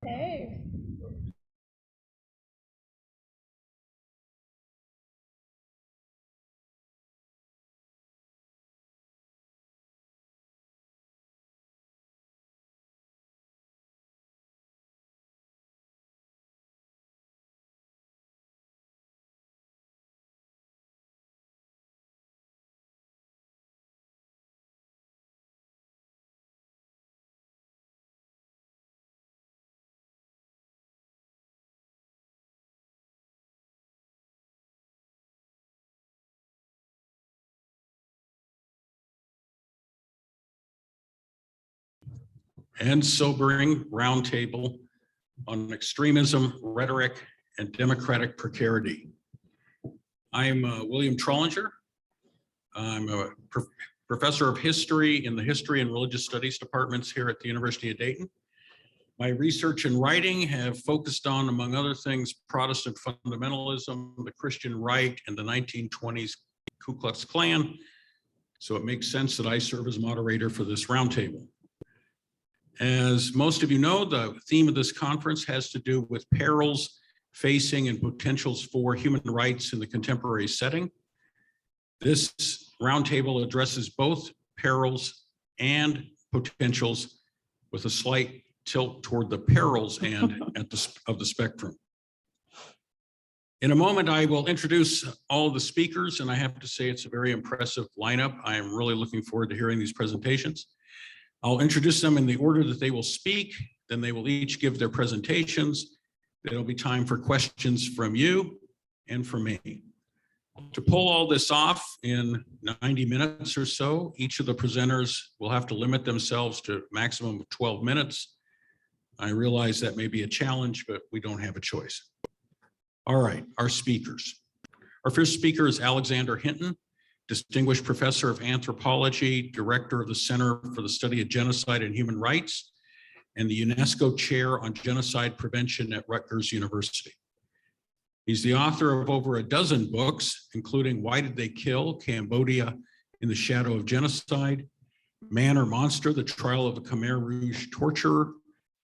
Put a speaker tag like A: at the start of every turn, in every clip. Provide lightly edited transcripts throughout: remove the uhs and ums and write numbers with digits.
A: Hey.
B: And sobering roundtable on extremism, rhetoric, and democratic precarity. I'm William Trollinger. I'm a professor of history in the History and Religious Studies departments here at the University of Dayton. My research and writing have focused on, among other things, Protestant fundamentalism, the Christian right, and the 1920s Ku Klux Klan. So it makes sense that I serve as moderator for this roundtable. As most of you know, the theme of this conference has to do with perils facing and potentials for human rights in the contemporary setting. This roundtable addresses both perils and potentials with a slight tilt toward the perils end of the spectrum. In a moment, I will introduce all of the speakers, and I have to say it's a very impressive lineup. I am really looking forward to hearing these presentations. I'll introduce them in the order that they will speak, then they will each give their presentations. There'll be time for questions from you and from me. To pull all this off in 90 minutes or so, each of the presenters will have to limit themselves to a maximum of 12 minutes. I realize that may be a challenge, but we don't have a choice. All right, our speakers. Our first speaker is Alexander Hinton, Distinguished Professor of Anthropology, Director of the Center for the Study of Genocide and Human Rights, and the UNESCO Chair on Genocide Prevention at Rutgers University. He's the author of over a dozen books, including Why Did They Kill? Cambodia in the Shadow of Genocide, Man or Monster? The Trial of the Khmer Rouge Torturer,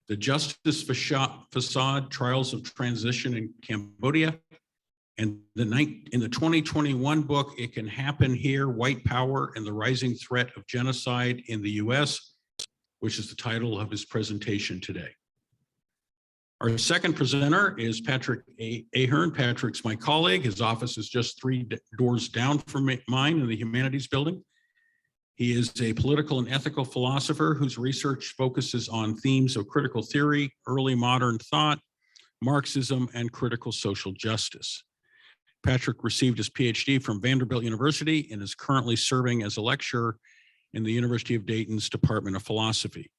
B: The Justice Facade, Trials of Transition in Cambodia, and in the 2021 book, It Can Happen Here, White Power and the Rising Threat of Genocide in the US, which is the title of his presentation today. Our second presenter is Patrick Ahern. Patrick's my colleague. His office is just 3 doors down from mine in the Humanities Building. He is a political and ethical philosopher whose research focuses on themes of critical theory, early modern thought, Marxism, and critical social justice. Patrick received his PhD from Vanderbilt University and is currently serving as a lecturer in the University of Dayton's Department of Philosophy.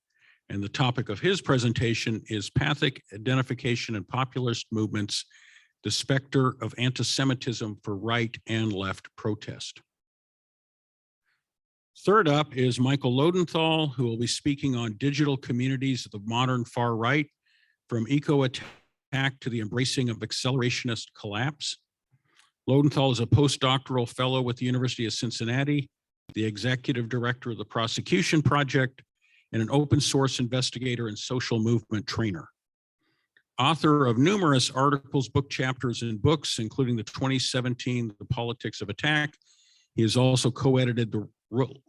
B: And the topic of his presentation is Pathic Identification and Populist Movements, the Specter of Anti-Semitism for Right and Left Protest. Third up is Michael Lodenthal, who will be speaking on digital communities of the modern far right, from eco-attack to the embracing of accelerationist collapse. Lodenthal is a postdoctoral fellow with the University of Cincinnati, the executive director of the Prosecution Project, and an open source investigator and social movement trainer. Author of numerous articles, book chapters, and books, including the 2017 The Politics of Attack. He has also co-edited the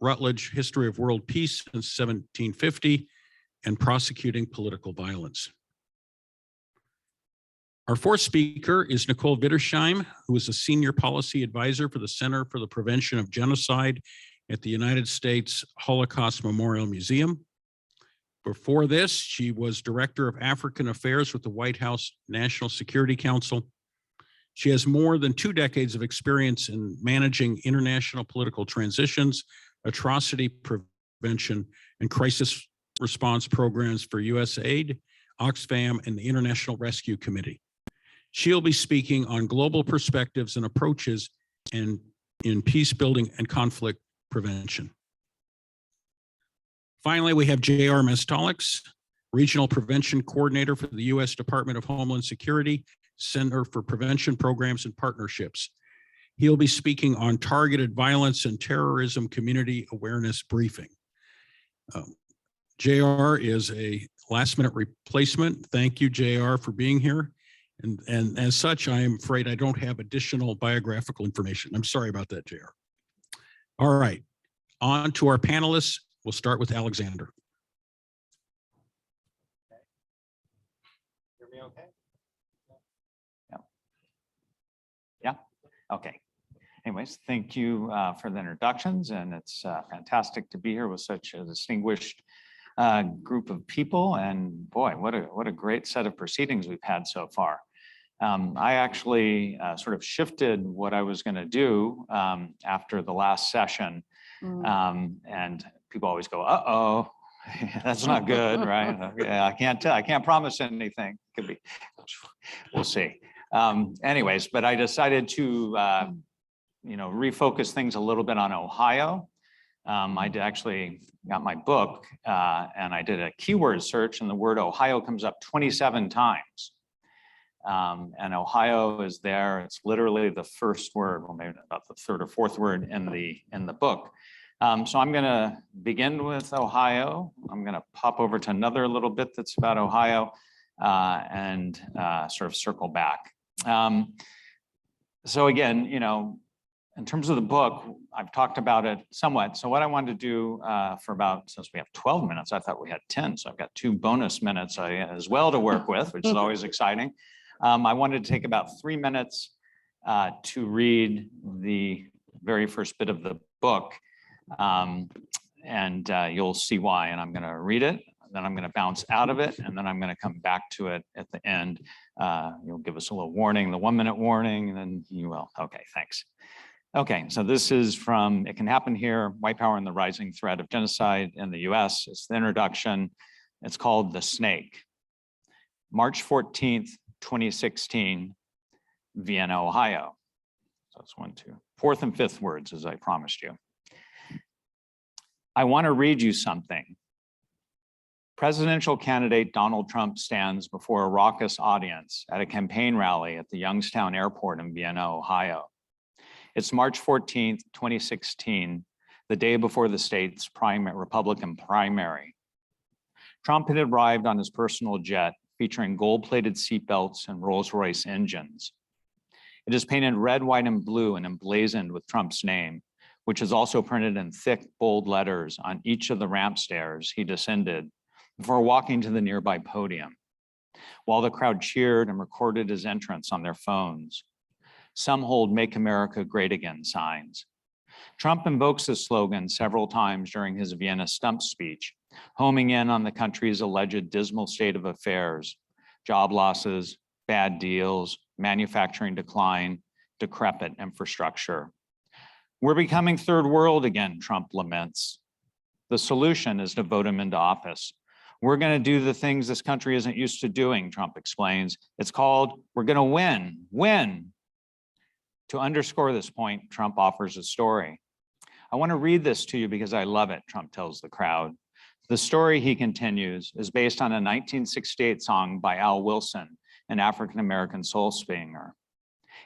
B: Routledge History of World Peace since 1750 and Prosecuting Political Violence. Our fourth speaker is Nicole Wiedersheim, who is a senior policy advisor for the Center for the Prevention of Genocide at the United States Holocaust Memorial Museum. Before this, she was Director of African Affairs with the White House National Security Council. She has more than 2 decades of experience in managing international political transitions, atrocity prevention, and crisis response programs for USAID, Oxfam, and the International Rescue Committee. She'll be speaking on global perspectives and approaches in peace building and conflict prevention. Finally, we have J.R. Mestalics, Regional Prevention Coordinator for the U.S. Department of Homeland Security, Center for Prevention Programs and Partnerships. He'll be speaking on targeted violence and terrorism community awareness briefing. JR is a last minute replacement. Thank you, JR, for being here. And as such, I am afraid I don't have additional biographical information. I'm sorry about that, JR. All right, on to our panelists. We'll start with Alexander.
A: Hear me okay? Yeah. Yeah, okay. Anyways, thank you for the introductions, and it's fantastic to be here with such a distinguished group of people. And boy, what a great set of proceedings we've had so far. I actually sort of shifted what I was going to do after the last session, and people always go, "Uh-oh, that's not good, right?" Yeah, I can't promise anything. Could be, we'll see. Anyways, but I decided to refocus things a little bit on Ohio. I actually got my book and I did a keyword search, and the word Ohio comes up 27 times. And Ohio is there. It's literally the first word, well, maybe about the third or fourth word in the book. So I'm going to begin with Ohio. I'm going to pop over to another little bit that's about Ohio and sort of circle back. So again, in terms of the book, I've talked about it somewhat. So what I wanted to do for since we have 12 minutes, I thought we had 10. So I've got 2 bonus minutes as well to work with, which is always exciting. I wanted to take about 3 minutes to read the very first bit of the book. And you'll see why. And I'm going to read it, then I'm going to bounce out of it, and then I'm going to come back to it at the end. You'll give us a little warning, the 1-minute warning, and then you will. Okay, thanks. Okay, so this is from It Can Happen Here, White Power and the Rising Threat of Genocide in the US. It's the introduction. It's called The Snake. March 14th, 2016, Vienna, Ohio. So that's 1, 2, 4th and 5th words, as I promised you. I want to read you something. Presidential candidate Donald Trump stands before a raucous audience at a campaign rally at the Youngstown Airport in Vienna, Ohio. It's March 14th, 2016, the day before the state's Republican primary. Trump had arrived on his personal jet featuring gold-plated seatbelts and Rolls-Royce engines. It is painted red, white, and blue and emblazoned with Trump's name, which is also printed in thick, bold letters on each of the ramp stairs he descended before walking to the nearby podium. While the crowd cheered and recorded his entrance on their phones, some hold "Make America Great Again" signs. Trump invokes this slogan several times during his Vienna stump speech, homing in on the country's alleged dismal state of affairs, job losses, bad deals, manufacturing decline, decrepit infrastructure. We're becoming third world again, Trump laments. The solution is to vote him into office. We're going to do the things this country isn't used to doing, Trump explains. It's called, we're going to win. To underscore this point, Trump offers a story. I want to read this to you because I love it, Trump tells the crowd. The story, he continues, is based on a 1968 song by Al Wilson, an African-American soul singer.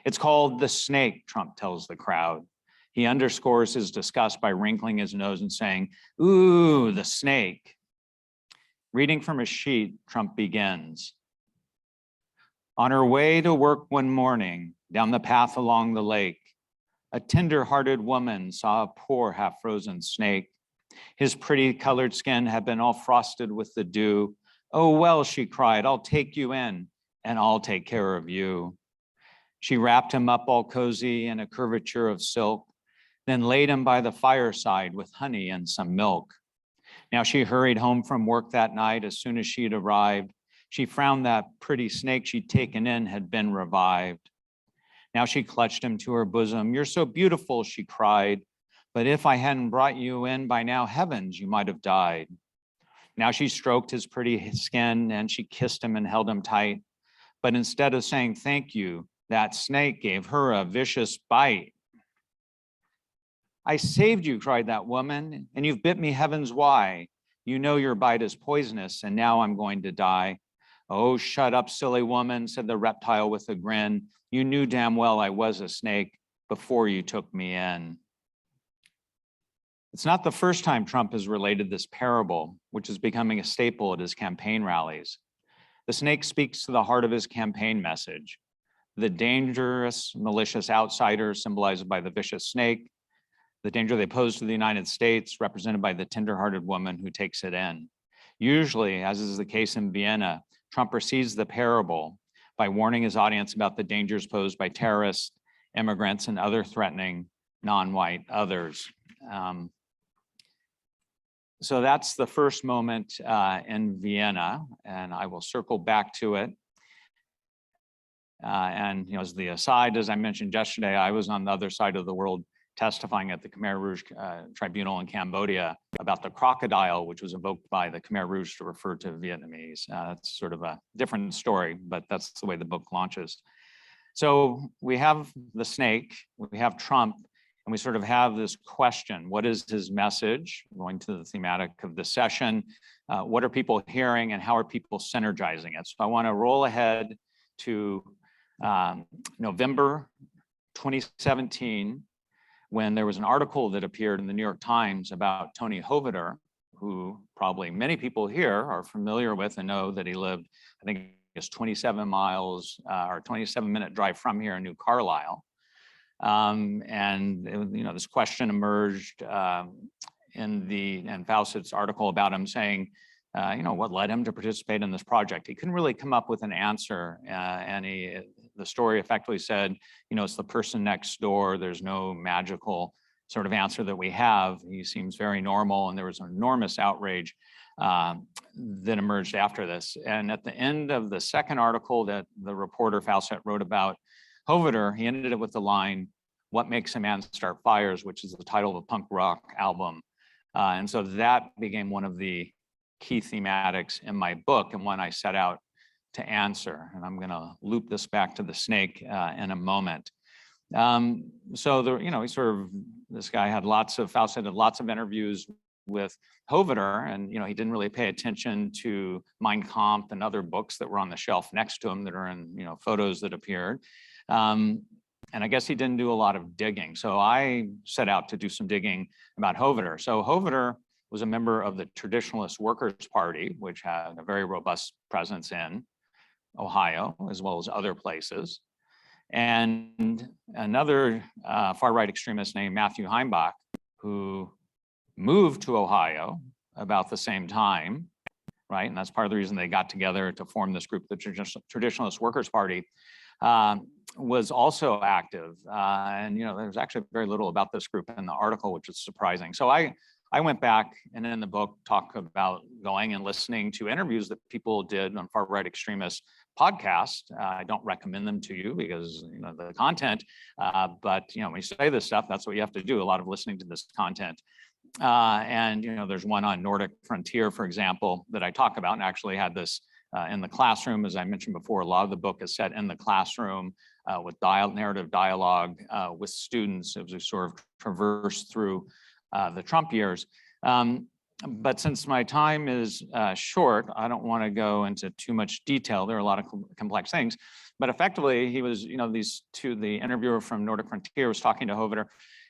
A: It's called The Snake, Trump tells the crowd. He underscores his disgust by wrinkling his nose and saying, "Ooh, the snake." Reading from a sheet, Trump begins. On her way to work one morning, down the path along the lake, a tender-hearted woman saw a poor half-frozen snake. His pretty colored skin had been all frosted with the dew. "Oh, well," she cried, "I'll take you in, and I'll take care of you." She wrapped him up all cozy in a curvature of silk, then laid him by the fireside with honey and some milk. Now she hurried home from work that night. As soon as she'd arrived, she found that pretty snake she'd taken in had been revived. Now she clutched him to her bosom. "You're so beautiful," she cried, "but if I hadn't brought you in by now, heavens, you might have died." Now she stroked his pretty skin and she kissed him and held him tight. But instead of saying thank you, that snake gave her a vicious bite. "I saved you," cried that woman, "and you've bit me, heavens, why? You know your bite is poisonous, and now I'm going to die." "Oh, shut up, silly woman," said the reptile with a grin. "You knew damn well I was a snake before you took me in." It's not the first time Trump has related this parable, which is becoming a staple at his campaign rallies. The snake speaks to the heart of his campaign message. The dangerous, malicious outsider symbolized by the vicious snake, the danger they pose to the United States represented by the tenderhearted woman who takes it in. Usually, as is the case in Vienna, Trump precedes the parable by warning his audience about the dangers posed by terrorists, immigrants, and other threatening non-white others. So that's the first moment in Vienna, and I will circle back to it. And as the aside, as I mentioned yesterday, I was on the other side of the world testifying at the Khmer Rouge Tribunal in Cambodia about the crocodile, which was invoked by the Khmer Rouge to refer to Vietnamese. That's sort of a different story, but that's the way the book launches. So we have the snake, we have Trump, and we sort of have this question: what is his message? Going to the thematic of the session, what are people hearing and how are people synergizing it? So I want to roll ahead to November 2017, when there was an article that appeared in the New York Times about Tony Hoveder, who probably many people here are familiar with and know that he lived, I think it's 27 miles or 27-minute drive from here in New Carlisle. And this question emerged in Fawcett's article about him, saying, what led him to participate in this project? He couldn't really come up with an answer, and the story effectively said, it's the person next door. There's no magical sort of answer that we have. He seems very normal, and there was an enormous outrage that emerged after this. And at the end of the second article that the reporter Fawcett wrote about Hoveder, he ended it with the line, "What makes a man start fires," which is the title of a punk rock album. And so that became one of the key thematics in my book, and one I set out to answer. And I'm going to loop this back to the snake in a moment. So this guy had Fawcett had lots of interviews with Hoveder, and he didn't really pay attention to Mein Kampf and other books that were on the shelf next to him that are in photos that appeared. And I guess he didn't do a lot of digging. So I set out to do some digging about Hoveder. So Hoveder was a member of the Traditionalist Workers' Party, which had a very robust presence in Ohio, as well as other places. And another far-right extremist named Matthew Heimbach, who moved to Ohio about the same time, right? And that's part of the reason they got together to form this group, the Traditionalist Workers' Party, was also active. And there's actually very little about this group in the article, which is surprising. So I went back and in the book talk about going and listening to interviews that people did on far-right extremist podcasts. I don't recommend them to you because the content, but when you say this stuff, that's what you have to do, a lot of listening to this content. And there's one on Nordic Frontier, for example, that I talk about, and actually had this in the classroom. As I mentioned before, a lot of the book is set in the classroom with narrative dialogue with students as we sort of traverse through the Trump years. But since my time is short, I don't want to go into too much detail. There are a lot of complex things, but effectively he was, the interviewer from Nordic Frontier was talking to Hoveder,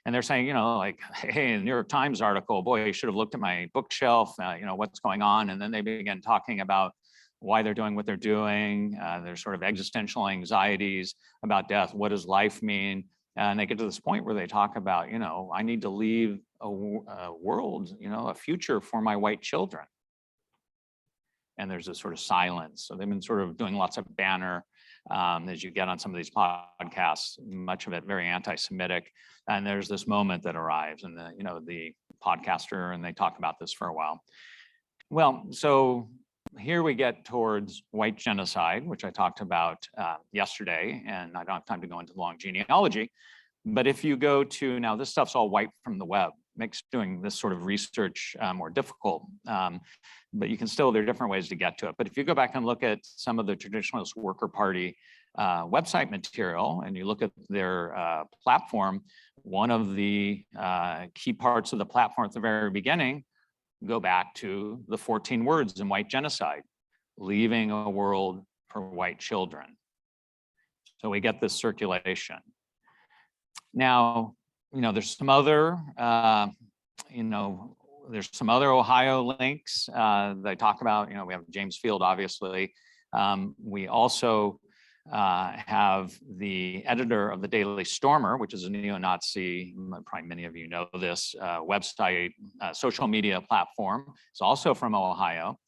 A: and they're saying, like, hey, the New York Times article, boy, you should have looked at my bookshelf, what's going on. And then they began talking about why they're doing what they're doing, their sort of existential anxieties about death. What does life mean? And they get to this point where they talk about, I need to leave a world, a future for my white children. And there's this sort of silence. So they've been sort of doing lots of banner as you get on some of these podcasts, much of it very anti-Semitic. And there's this moment that arrives, and the podcaster, and they talk about this for a while. Well, so here we get towards white genocide, which I talked about yesterday, and I don't have time to go into long genealogy. But if you go to, now this stuff's all wiped from the web, makes doing this sort of research more difficult, but you can still, there are different ways to get to it. But if you go back and look at some of the Traditionalist Worker Party website material, and you look at their platform, one of the key parts of the platform at the very beginning go back to the 14 words in white genocide, leaving a world for white children. So we get this circulation. Now, there's some other there's some other Ohio links that I talk about. We have James Field, obviously. We also have the editor of the Daily Stormer, which is a neo-Nazi, probably many of you know this, website, social media platform. It's also from Ohio.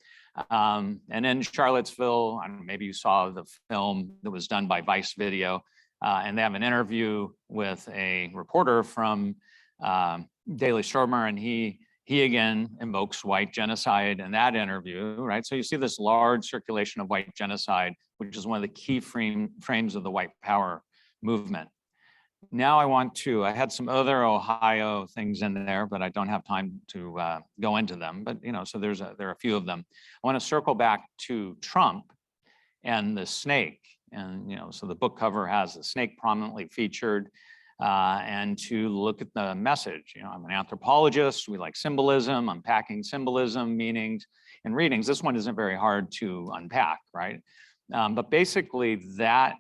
A: And in Charlottesville, maybe you saw the film that was done by Vice Video, and they have an interview with a reporter from Daily Stormer, and he again invokes white genocide in that interview, right? So you see this large circulation of white genocide, which is one of the key frames of the white power movement. Now I had some other Ohio things in there, but I don't have time to go into them. But so there are a few of them. I want to circle back to Trump and the snake, and so the book cover has the snake prominently featured. And to look at the message. I'm an anthropologist. We like symbolism, unpacking symbolism, meanings, and readings. This one isn't very hard to unpack, right? But basically that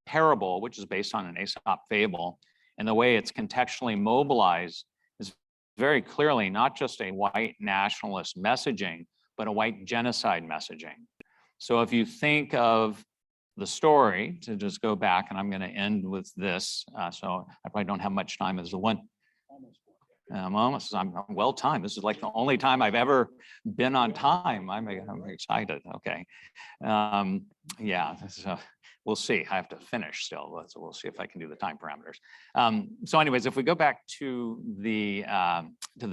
A: parable, which is based on an Aesop fable, and the way it's contextually mobilized is very clearly not just a white nationalist messaging, but a white genocide messaging. So if you think of the story, to just go back, and I'm going to end with this. So I probably don't have much time as the one. I'm well timed. This is like the only time I've ever been on time. I'm excited. Okay. Yeah. So we'll see. I have to finish still. So we'll see if I can do the time parameters. So anyways, if we go back to the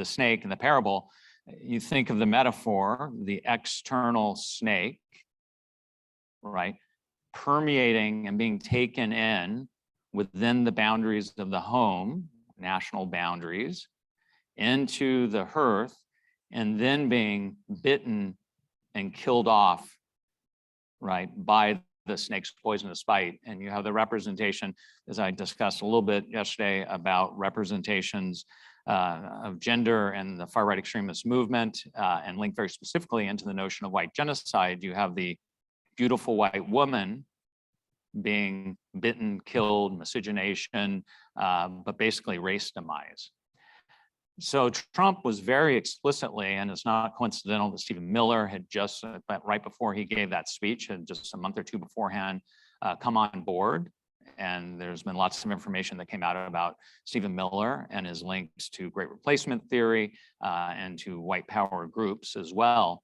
A: snake and the parable, you think of the metaphor, the external snake, right? Permeating and being taken in within the boundaries of the home, national boundaries, into the hearth, and then being bitten and killed off, right, by the snake's poisonous bite. And you have the representation, as I discussed a little bit yesterday, about representations of gender and the far-right extremist movement, and linked very specifically into the notion of white genocide. You have the beautiful white woman being bitten, killed, miscegenation, but basically race demise. So Trump was very explicitly, and it's not coincidental that Stephen Miller had just, right before he gave that speech, and just a month or two beforehand, come on board. And there's been lots of information that came out about Stephen Miller and his links to Great Replacement theory and to white power groups as well.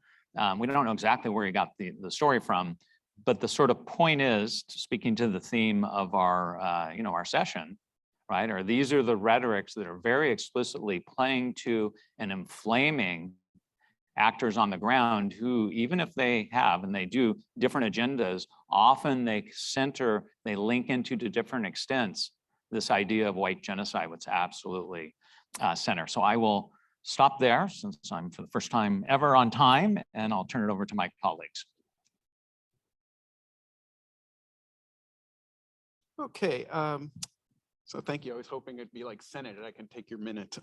A: We don't know exactly where he got the story from, but the sort of point is, speaking to the theme of our, our session, right? These are the rhetorics that are very explicitly playing to and inflaming actors on the ground who, even if they have, and they do, different agendas, often they link into to different extents this idea of white genocide, which absolutely center. So I will stop there since I'm for the first time ever on time, and I'll turn it over to my colleagues.
C: Okay, so thank you. I was hoping it'd be like Senate and I can take your minute.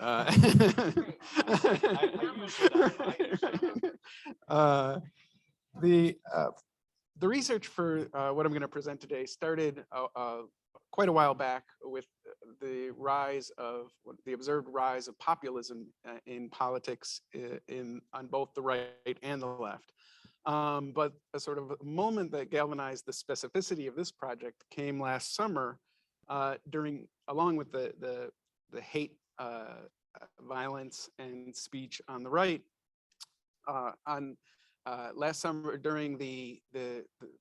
C: The research for what I'm going to present today started quite a while back with the observed rise of populism in politics on both the right and the left. But a sort of moment that galvanized the specificity of this project came last summer along with the hate, violence, and speech on the right. Last summer during the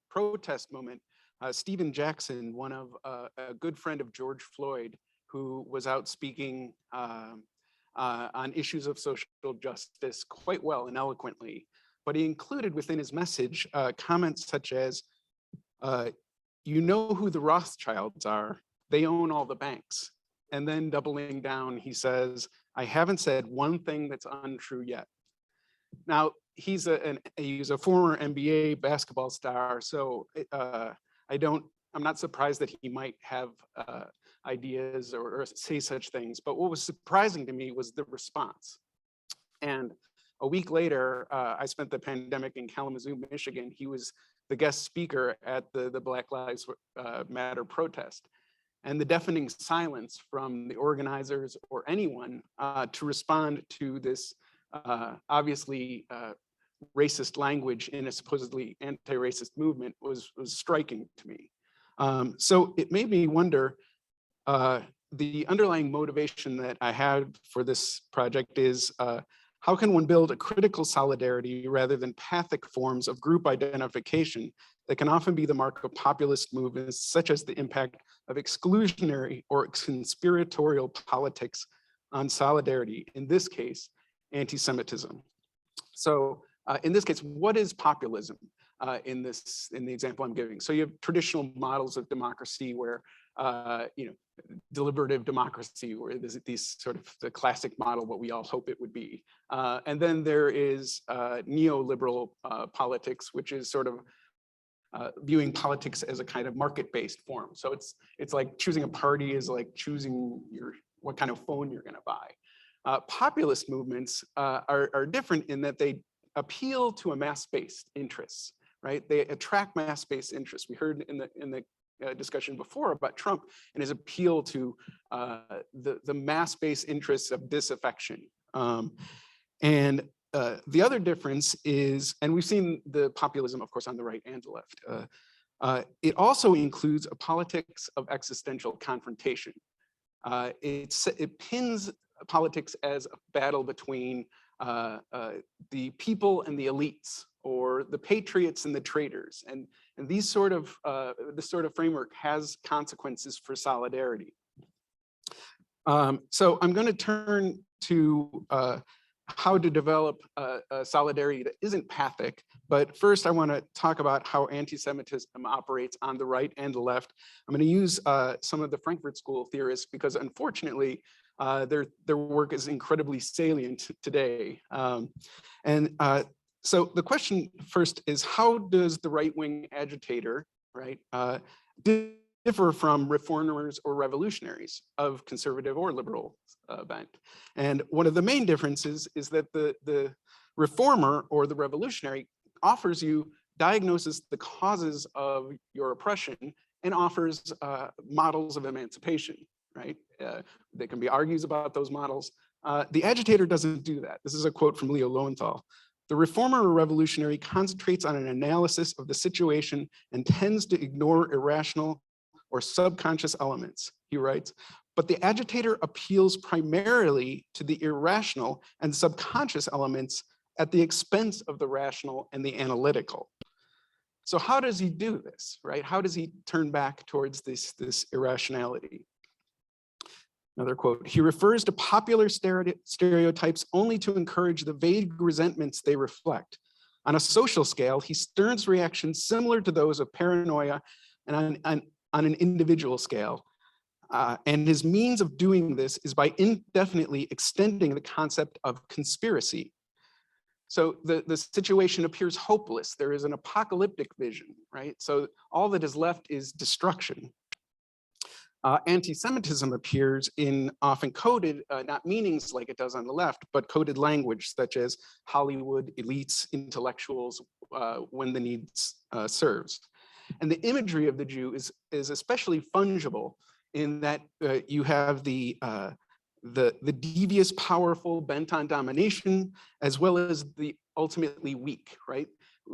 C: protest moment, Stephen Jackson, a good friend of George Floyd, who was out speaking on issues of social justice quite well and eloquently, but he included within his message comments such as, you know who the Rothschilds are, they own all the banks. And then doubling down, he says, I haven't said one thing that's untrue yet. Now, he's a former NBA basketball star, so I'm not surprised that he might have ideas or say such things. But what was surprising to me was the response. And a week later, I spent the pandemic in Kalamazoo, Michigan. He was the guest speaker at the Black Lives Matter protest. and the deafening silence from the organizers or anyone to respond to this obviously racist language in a supposedly anti-racist movement was striking to me. So it made me wonder, the underlying motivation that I had for this project is how can one build a critical solidarity rather than pathic forms of group identification that can often be the mark of populist movements, such as the impact of exclusionary or conspiratorial politics on solidarity, in this case, anti-Semitism. So in this case, what is populism in the example I'm giving? So you have traditional models of democracy where, deliberative democracy, where there's these sort of the classic model, what we all hope it would be. And then there is neoliberal politics, which is sort of viewing politics as a kind of market-based form. So it's like choosing a party is like choosing what kind of phone you're gonna buy. Populist movements are different in that they appeal to a mass-based interests, right? They attract mass-based interests. We heard in the discussion before about Trump and his appeal to the mass-based interests of disaffection. And the other difference is, and we've seen the populism, of course, on the right and the left, it also includes a politics of existential confrontation. It pins politics as a battle between the people and the elites, or the patriots and the traitors, and these sort of this sort of framework has consequences for solidarity. So I'm going to turn to how to develop a solidarity that isn't pathic, but first I want to talk about how anti-Semitism operates on the right and the left. I'm going to use some of the Frankfurt School theorists because unfortunately their work is incredibly salient today. So the question first is, how does the right-wing agitator, right, differ from reformers or revolutionaries of conservative or liberal bent? And one of the main differences is that the reformer or the revolutionary offers you, diagnoses the causes of your oppression and offers models of emancipation, right? There can be argues about those models. The agitator doesn't do that. This is a quote from Leo Lowenthal. The reformer or revolutionary concentrates on an analysis of the situation and tends to ignore irrational or subconscious elements, he writes. But the agitator appeals primarily to the irrational and subconscious elements at the expense of the rational and the analytical. So how does he do this, right? How does he turn back towards this irrationality? Another quote, he refers to popular stereotypes only to encourage the vague resentments they reflect. On a social scale, he stirs reactions similar to those of paranoia and on an individual scale. And his means of doing this is by indefinitely extending the concept of conspiracy. So the situation appears hopeless. There is an apocalyptic vision, right? So all that is left is destruction. Anti-Semitism appears in often coded, not meanings like it does on the left, but coded language such as Hollywood, elites, intellectuals, when the need serves. And the imagery of the Jew is especially fungible in that you have the devious, powerful, bent on domination, as well as the ultimately weak, right?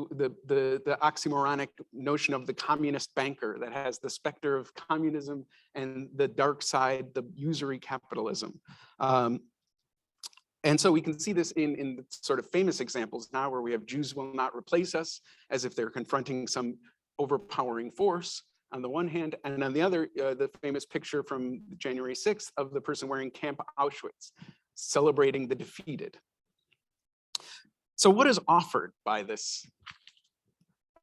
C: The oxymoronic notion of the communist banker that has the specter of communism and the dark side, the usury capitalism. And so we can see this in sort of famous examples now where we have Jews will not replace us, as if they're confronting some overpowering force on the one hand, and on the other, the famous picture from January 6th of the person wearing Camp Auschwitz, celebrating the defeated. So what is offered by this?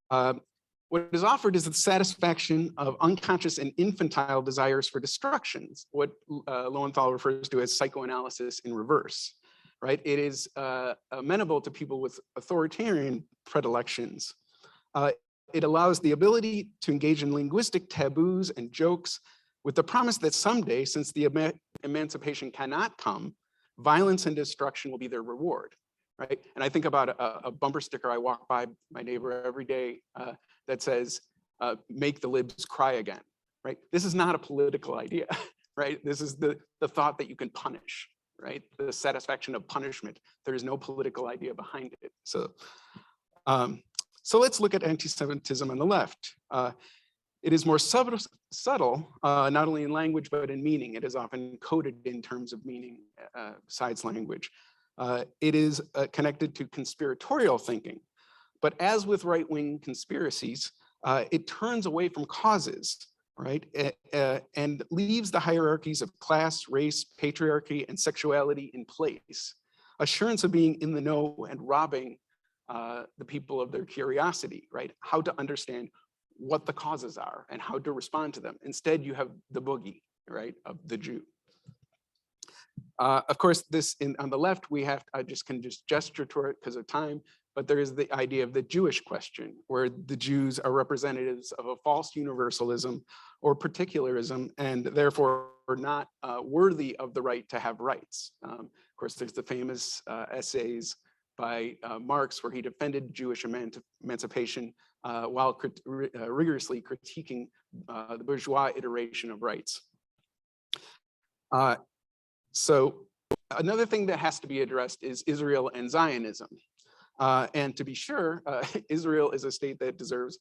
C: What is offered is the satisfaction of unconscious and infantile desires for destructions, what Lowenthal refers to as psychoanalysis in reverse, right? It is amenable to people with authoritarian predilections. It allows the ability to engage in linguistic taboos and jokes with the promise that someday, since the emancipation cannot come, violence and destruction will be their reward, right? And I think about a bumper sticker I walk by my neighbor every day that says, make the libs cry again, right? This is not a political idea, right? This is the thought that you can punish, right? The satisfaction of punishment. There is no political idea behind it. So let's look at anti-Semitism on the left. It is more subtle, not only in language, but in meaning. It is often coded in terms of meaning besides language. It is connected to conspiratorial thinking. But as with right-wing conspiracies, it turns away from causes, right? And leaves the hierarchies of class, race, patriarchy, and sexuality in place. Assurance of being in the know and robbing the people of their curiosity, right? How to understand what the causes are and how to respond to them. Instead, you have the boogie, right, of the Jew. Of course, on the left, we have, I can just gesture toward it because of time, but there is the idea of the Jewish question, where the Jews are representatives of a false universalism or particularism, and therefore are not worthy of the right to have rights. Of course, there's the famous essays by Marx, where he defended Jewish emancipation while rigorously critiquing the bourgeois iteration of rights. So another thing that has to be addressed is Israel and Zionism. And to be sure, Israel is a state that deserves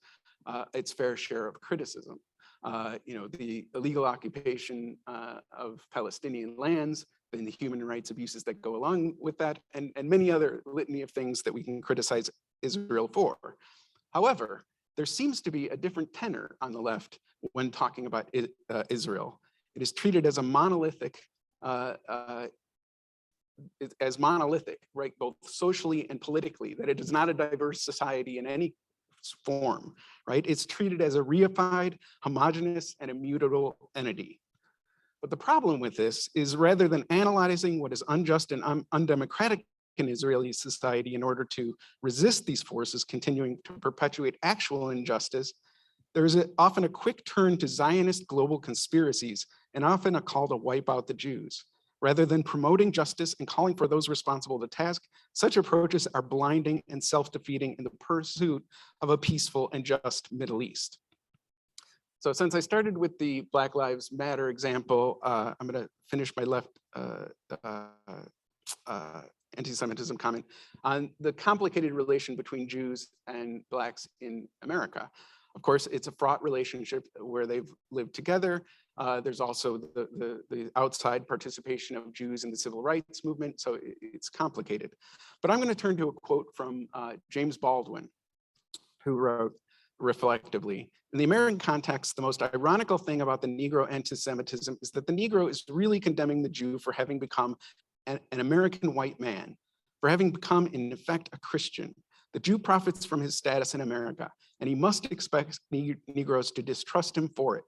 C: its fair share of criticism. The illegal occupation of Palestinian lands, and the human rights abuses that go along with that, and many other litany of things that we can criticize Israel for. However, there seems to be a different tenor on the left when talking about Israel. It is treated as a monolithic, right, both socially and politically, that it is not a diverse society in any form, right? It's treated as a reified, homogeneous, and immutable entity. But the problem with this is, rather than analyzing what is unjust and undemocratic in Israeli society in order to resist these forces continuing to perpetuate actual injustice, there is often a quick turn to Zionist global conspiracies and often a call to wipe out the Jews. Rather than promoting justice and calling for those responsible to task, such approaches are blinding and self-defeating in the pursuit of a peaceful and just Middle East. So since I started with the Black Lives Matter example, I'm going to finish my left anti-Semitism comment on the complicated relation between Jews and Blacks in America. Of course, it's a fraught relationship where they've lived together. There's also the outside participation of Jews in the civil rights movement, so it's complicated. But I'm going to turn to a quote from James Baldwin, who wrote reflectively, in the American context, the most ironical thing about the Negro anti-Semitism is that the Negro is really condemning the Jew for having become an American white man, for having become, in effect, a Christian. The Jew profits from his status in America, and he must expect Negroes to distrust him for it.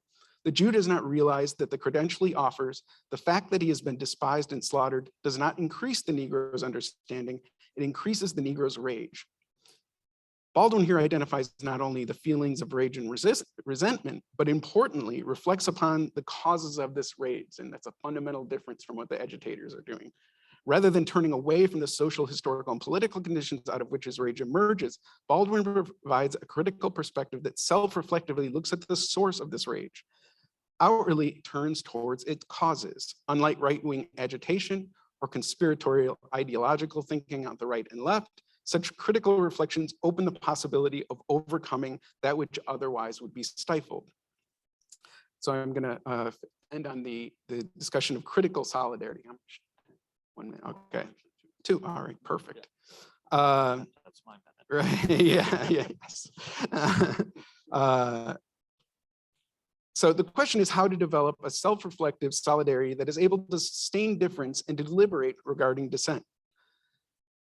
C: The Jew does not realize that the credential he offers, the fact that he has been despised and slaughtered, does not increase the Negro's understanding, it increases the Negro's rage. Baldwin here identifies not only the feelings of rage and resentment, but importantly, reflects upon the causes of this rage, and that's a fundamental difference from what the agitators are doing. Rather than turning away from the social, historical, and political conditions out of which his rage emerges, Baldwin provides a critical perspective that self-reflectively looks at the source of this rage. Outwardly turns towards its causes. Unlike right-wing agitation or conspiratorial ideological thinking on the right and left, such critical reflections open the possibility of overcoming that which otherwise would be stifled. So I'm going to end on the discussion of critical solidarity. 1 minute, okay. 2, all right, perfect.
A: That's my minute.
C: Right, yes. So the question is how to develop a self-reflective solidarity that is able to sustain difference and to deliberate regarding dissent.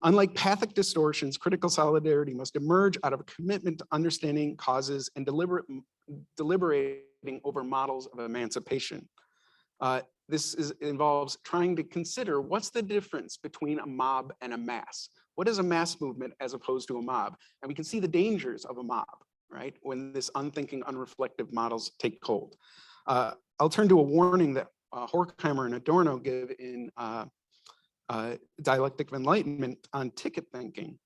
C: Unlike pathic distortions, critical solidarity must emerge out of a commitment to understanding causes and deliberating over models of emancipation. This involves trying to consider what's the difference between a mob and a mass. What is a mass movement as opposed to a mob? And we can see the dangers of a mob, right? When this unthinking, unreflective models take hold. I'll turn to a warning that Horkheimer and Adorno give in Dialectic of Enlightenment on ticket thinking.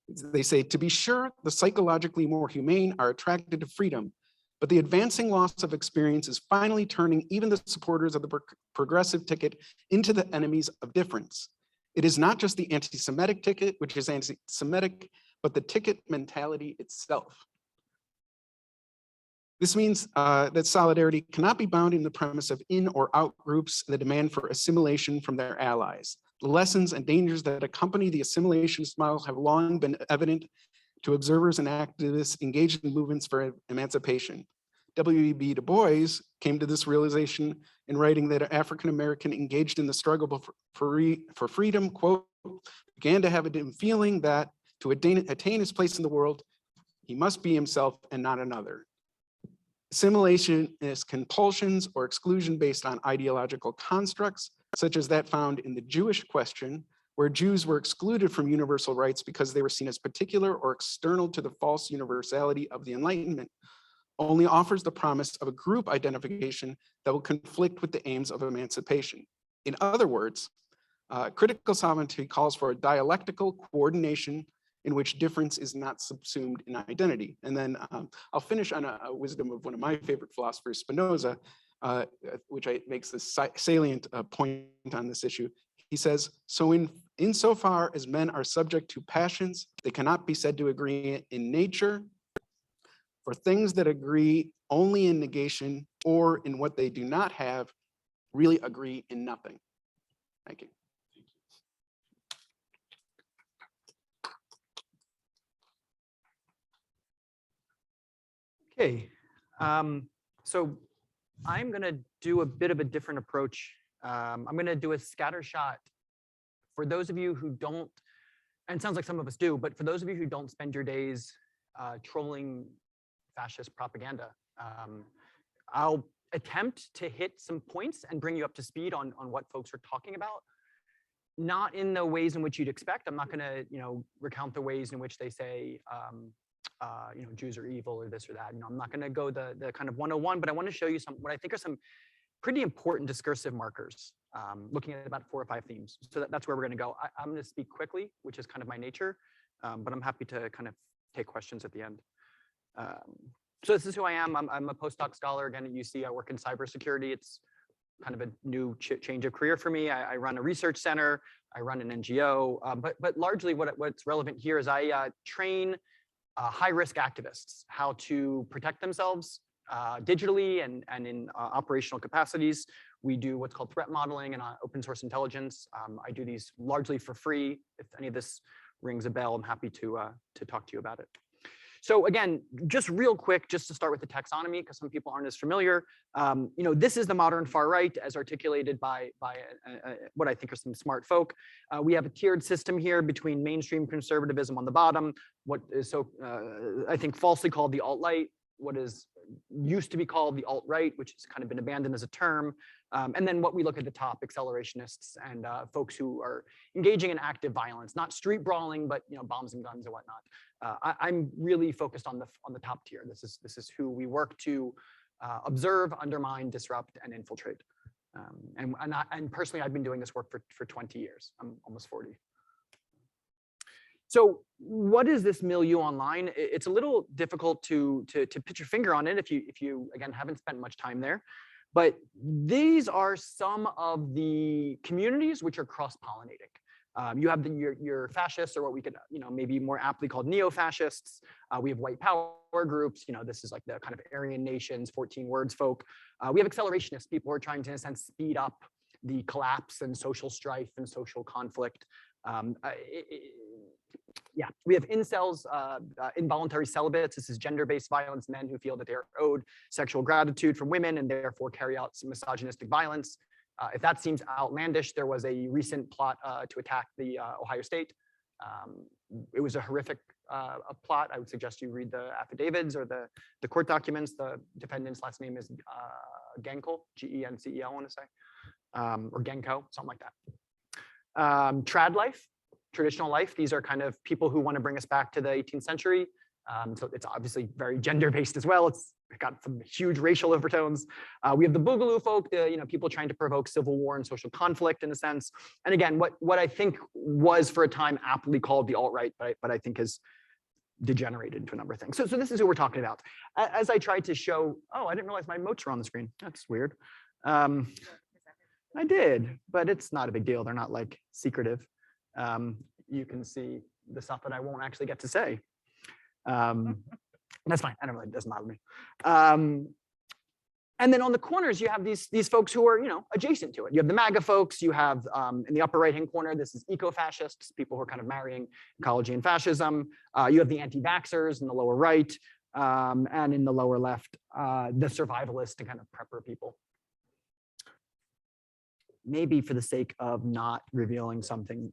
C: They say, to be sure, the psychologically more humane are attracted to freedom, But the advancing loss of experience is finally turning even the supporters of the progressive ticket into the enemies of difference. It is not just the anti-Semitic ticket, which is anti-Semitic, but the ticket mentality itself. This means that solidarity cannot be bound in the premise of in or out groups, the demand for assimilation from their allies. The lessons and dangers that accompany the assimilationist model have long been evident to observers and activists engaged in movements for emancipation. W.E.B. Du Bois came to this realization in writing that an African American engaged in the struggle for freedom, quote, began to have a feeling that to attain his place in the world, he must be himself and not another. Assimilation is compulsions or exclusion based on ideological constructs, such as that found in the Jewish question, where Jews were excluded from universal rights because they were seen as particular or external to the false universality of the Enlightenment, only offers the promise of a group identification that will conflict with the aims of emancipation. In other words, critical sovereignty calls for a dialectical coordination in which difference is not subsumed in identity. And then I'll finish on a wisdom of one of my favorite philosophers, Spinoza, which makes this salient point on this issue. He says, so insofar as men are subject to passions, they cannot be said to agree in nature. For things that agree only in negation or in what they do not have, really agree in nothing. Thank you.
D: Okay, so I'm going to do a bit of a different approach. I'm going to do a scatter shot for those of you who don't, and it sounds like some of us do, but for those of you who don't spend your days trolling fascist propaganda. I'll attempt to hit some points and bring you up to speed on what folks are talking about. Not in the ways in which you'd expect. I'm not going to, recount the ways in which they say, Jews are evil or this or that. I'm not going to go the kind of 101, but I want to show you what I think are some pretty important discursive markers, looking at about 4 or 5 themes. So that's where we're going to go. I'm going to speak quickly, which is kind of my nature, but I'm happy to kind of take questions at the end. So this is who I am. I'm a postdoc scholar again at UC. I work in cybersecurity. It's kind of a new change of career for me. I run a research center. I run an NGO. But largely what's relevant here is I train high-risk activists how to protect themselves digitally and in operational capacities. We do what's called threat modeling and open source intelligence. I do these largely for free. If any of this rings a bell, I'm happy to talk to you about it. So again, just real quick, just to start with the taxonomy, because some people aren't as familiar. This is the modern far right as articulated by what I think are some smart folk. We have a tiered system here between mainstream conservatism on the bottom, what is I think falsely called the alt-right, what is used to be called the alt-right, which has kind of been abandoned as a term. And then what we look at the top, accelerationists and folks who are engaging in active violence, not street brawling, but bombs and guns and whatnot. I'm really focused on the top tier. This is who we work to observe, undermine, disrupt, and infiltrate. And personally, I've been doing this work for 20 years. I'm almost 40. So what is this milieu online? It's a little difficult to put your finger on it if you again haven't spent much time there. But these are some of the communities which are cross-pollinating. You have your fascists, or what we could maybe more aptly called neo-fascists. We have white power groups. This is like the kind of Aryan nations, 14 words folk. We have accelerationists, people who are trying to, in a sense, speed up the collapse and social strife and social conflict. Yeah, we have incels, involuntary celibates. This is gender-based violence, men who feel that they are owed sexual gratitude from women and therefore carry out some misogynistic violence. If that seems outlandish, there was a recent plot to attack the Ohio State. It was a horrific plot. I would suggest you read the affidavits or the court documents. The defendant's last name is Genkel, G-E-N-C-E-L, I want to say, or Genko, something like that. Trad life. Traditional life. These are kind of people who want to bring us back to the 18th century. So it's obviously very gender-based as well. It's got some huge racial overtones. We have the Boogaloo folk, people trying to provoke civil war and social conflict in a sense. And again, what I think was for a time aptly called the alt-right, but I think has degenerated into a number of things. So this is who we're talking about. As I tried to show, oh, I didn't realize my motes were on the screen. That's weird. I did, but it's not a big deal. They're not like secretive. You can see the stuff that I won't actually get to say. That's fine. I don't really, it doesn't bother me. And then on the corners, you have these folks who are, adjacent to it. You have the MAGA folks. You have in the upper right-hand corner, this is eco-fascists, people who are kind of marrying ecology and fascism. You have the anti-vaxxers in the lower right, and in the lower left, the survivalists and kind of prepper people. Maybe for the sake of not revealing something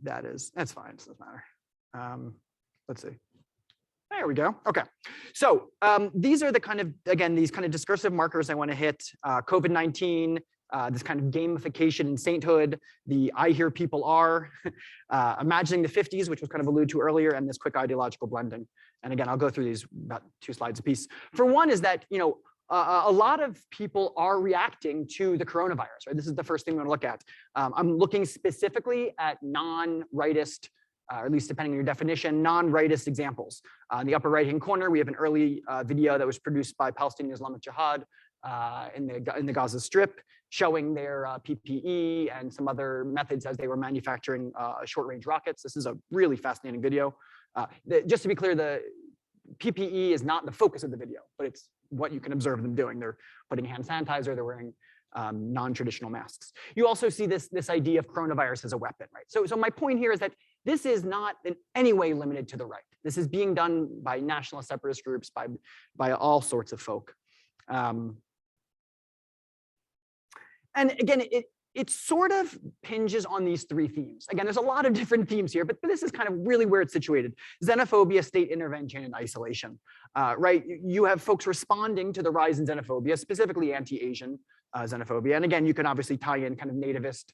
D: that's fine, it doesn't matter. Let's see. There we go. Okay. So these are the kind of, again, these kind of discursive markers I want to hit. COVID-19, this kind of gamification and sainthood, the I hear people are, imagining the 50s, which was kind of alluded to earlier, and this quick ideological blending. And again, I'll go through these about 2 slides apiece. For one is that, a lot of people are reacting to the coronavirus, right? This is the first thing we want to look at. I'm looking specifically at non-rightist, or at least depending on your definition, non-rightist examples. In the upper right-hand corner, we have an early video that was produced by Palestinian Islamic Jihad in the Gaza Strip, showing their PPE and some other methods as they were manufacturing short-range rockets. This is a really fascinating video. Just to be clear, the PPE is not the focus of the video, but it's what you can observe them doing. They're putting hand sanitizer, they're wearing non-traditional masks. You also see this idea of coronavirus as a weapon, right? So my point here is that this is not in any way limited to the right. This is being done by nationalist separatist groups, by all sorts of folk. And again, it sort of hinges on these 3 themes. Again, there's a lot of different themes here, but this is kind of really where it's situated. Xenophobia, state intervention, and isolation, right? You have folks responding to the rise in xenophobia, specifically anti-Asian xenophobia. And again, you can obviously tie in kind of nativist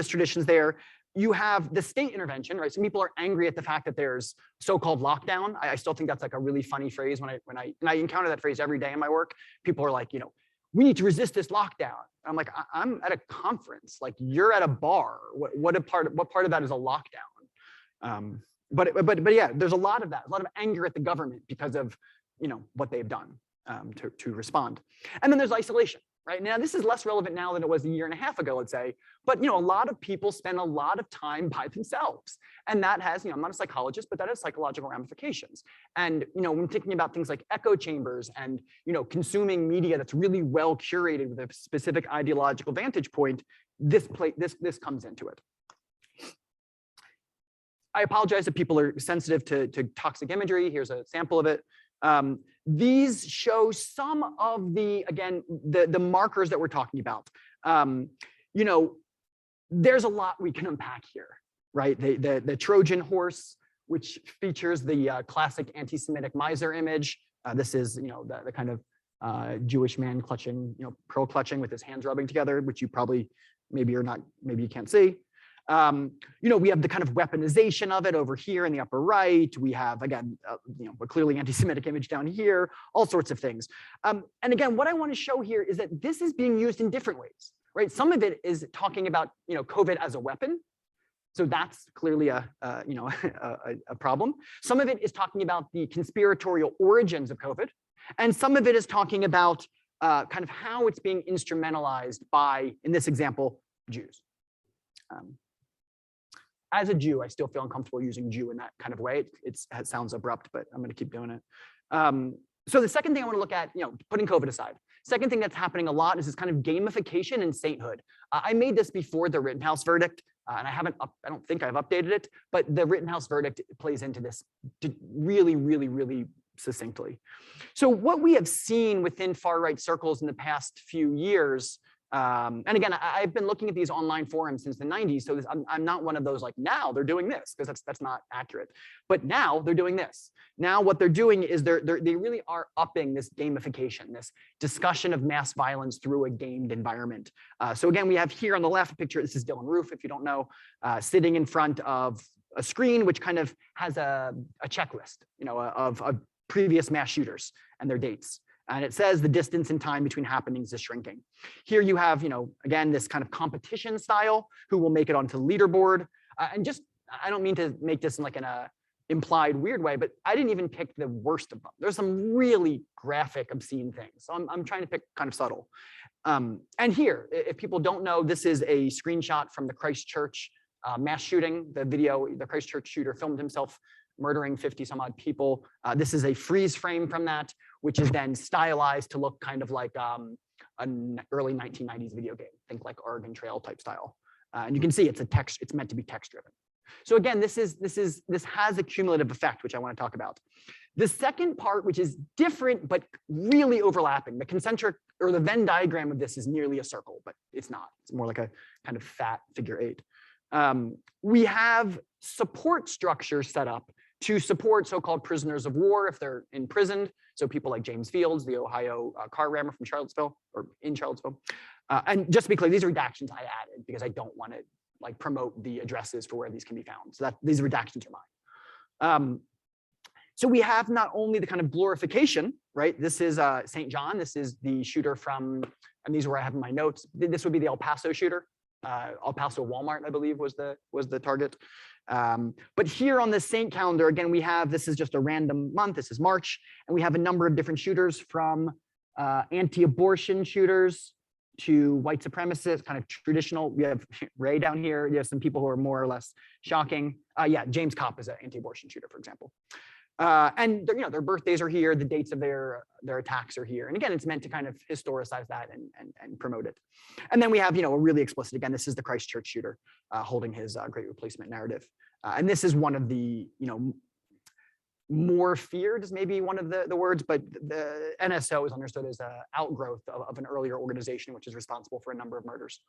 D: traditions there. You have the state intervention, right? Some people are angry at the fact that there's so-called lockdown. I still think that's like a really funny phrase when I encounter that phrase every day in my work. People are like, we need to resist this lockdown. I'm like, I'm at a conference, like you're at a bar. What part of that is a lockdown? But yeah, there's a lot of that, a lot of anger at the government because of what they've done to respond. And then there's isolation, right? Now this is less relevant now than it was a year and a half ago, let's say. But a lot of people spend a lot of time by themselves, and that has, I'm not a psychologist, but that has psychological ramifications. And when thinking about things like echo chambers and consuming media that's really well curated with a specific ideological vantage point, this comes into it. I apologize if people are sensitive to toxic imagery. Here's a sample of it. These show some of the markers that we're talking about. There's a lot we can unpack here, right? The Trojan horse, which features the classic anti-Semitic miser image. This is, the kind of Jewish man clutching, pearl clutching with his hands rubbing together, which you probably maybe you can't see. We have the kind of weaponization of it over here in the upper right. We have, again, a clearly anti-Semitic image down here, all sorts of things. And again, what I want to show here is that this is being used in different ways, right? Some of it is talking about, COVID as a weapon. So that's clearly a problem. Some of it is talking about the conspiratorial origins of COVID. And some of it is talking about kind of how it's being instrumentalized by, in this example, Jews. As a Jew, I still feel uncomfortable using Jew in that kind of way. It sounds abrupt, but I'm going to keep doing it. So the second thing I want to look at, putting COVID aside, second thing that's happening a lot is this kind of gamification and sainthood. I made this before the Rittenhouse verdict, and I don't think I've updated it, but the Rittenhouse verdict plays into this really, really, really succinctly. So what we have seen within far-right circles in the past few years, and again, I've been looking at these online forums since the 90s, so I'm not one of those like, now they're doing this, because that's not accurate. But now they're doing this. Now what they're doing is they really are upping this gamification, this discussion of mass violence through a gamed environment. So again, we have here on the left picture, this is Dylan Roof, if you don't know, sitting in front of a screen which kind of has a checklist, of previous mass shooters and their dates. And it says the distance and time between happenings is shrinking. Here you have, again, this kind of competition style, who will make it onto the leaderboard. And just, I don't mean to make this like in a implied weird way, but I didn't even pick the worst of them. There's some really graphic, obscene things. So I'm trying to pick kind of subtle. And here, if people don't know, this is a screenshot from the Christchurch mass shooting. The video, the Christchurch shooter filmed himself murdering 50 some odd people. This is a freeze frame from that, which is then stylized to look kind of like an early 1990s video game. Think like Oregon Trail type style. And you can see it's a text. It's meant to be text driven. So again, this has a cumulative effect, which I want to talk about. The second part, which is different but really overlapping, the concentric or the Venn diagram of this is nearly a circle, but it's not. It's more like a kind of fat figure 8. We have support structures set up to support so-called prisoners of war if they're imprisoned. So people like James Fields, the Ohio car rammer from Charlottesville or in Charlottesville. And just to be clear, these are redactions I added because I don't want to like promote the addresses for where these can be found. So that these redactions are mine. So we have not only the kind of glorification, right? This is St. John. This is the shooter from, and these are where I have in my notes. This would be the El Paso shooter. El Paso Walmart, I believe, was the target. But here on the Saint calendar, again, we have, this is just a random month. This is March, and we have a number of different shooters from anti-abortion shooters to white supremacists, kind of traditional. We have Ray down here. You have some people who are more or less shocking. Yeah, James Kopp is an anti-abortion shooter, for example. And their birthdays are here. The dates of their attacks are here. And again, it's meant to kind of historicize that and promote it. And then we have, a really explicit, again, this is the Christchurch shooter holding his Great Replacement narrative. And this is one of the, more feared is maybe one of the words, but the NSO is understood as an outgrowth of an earlier organization, which is responsible for a number of murders.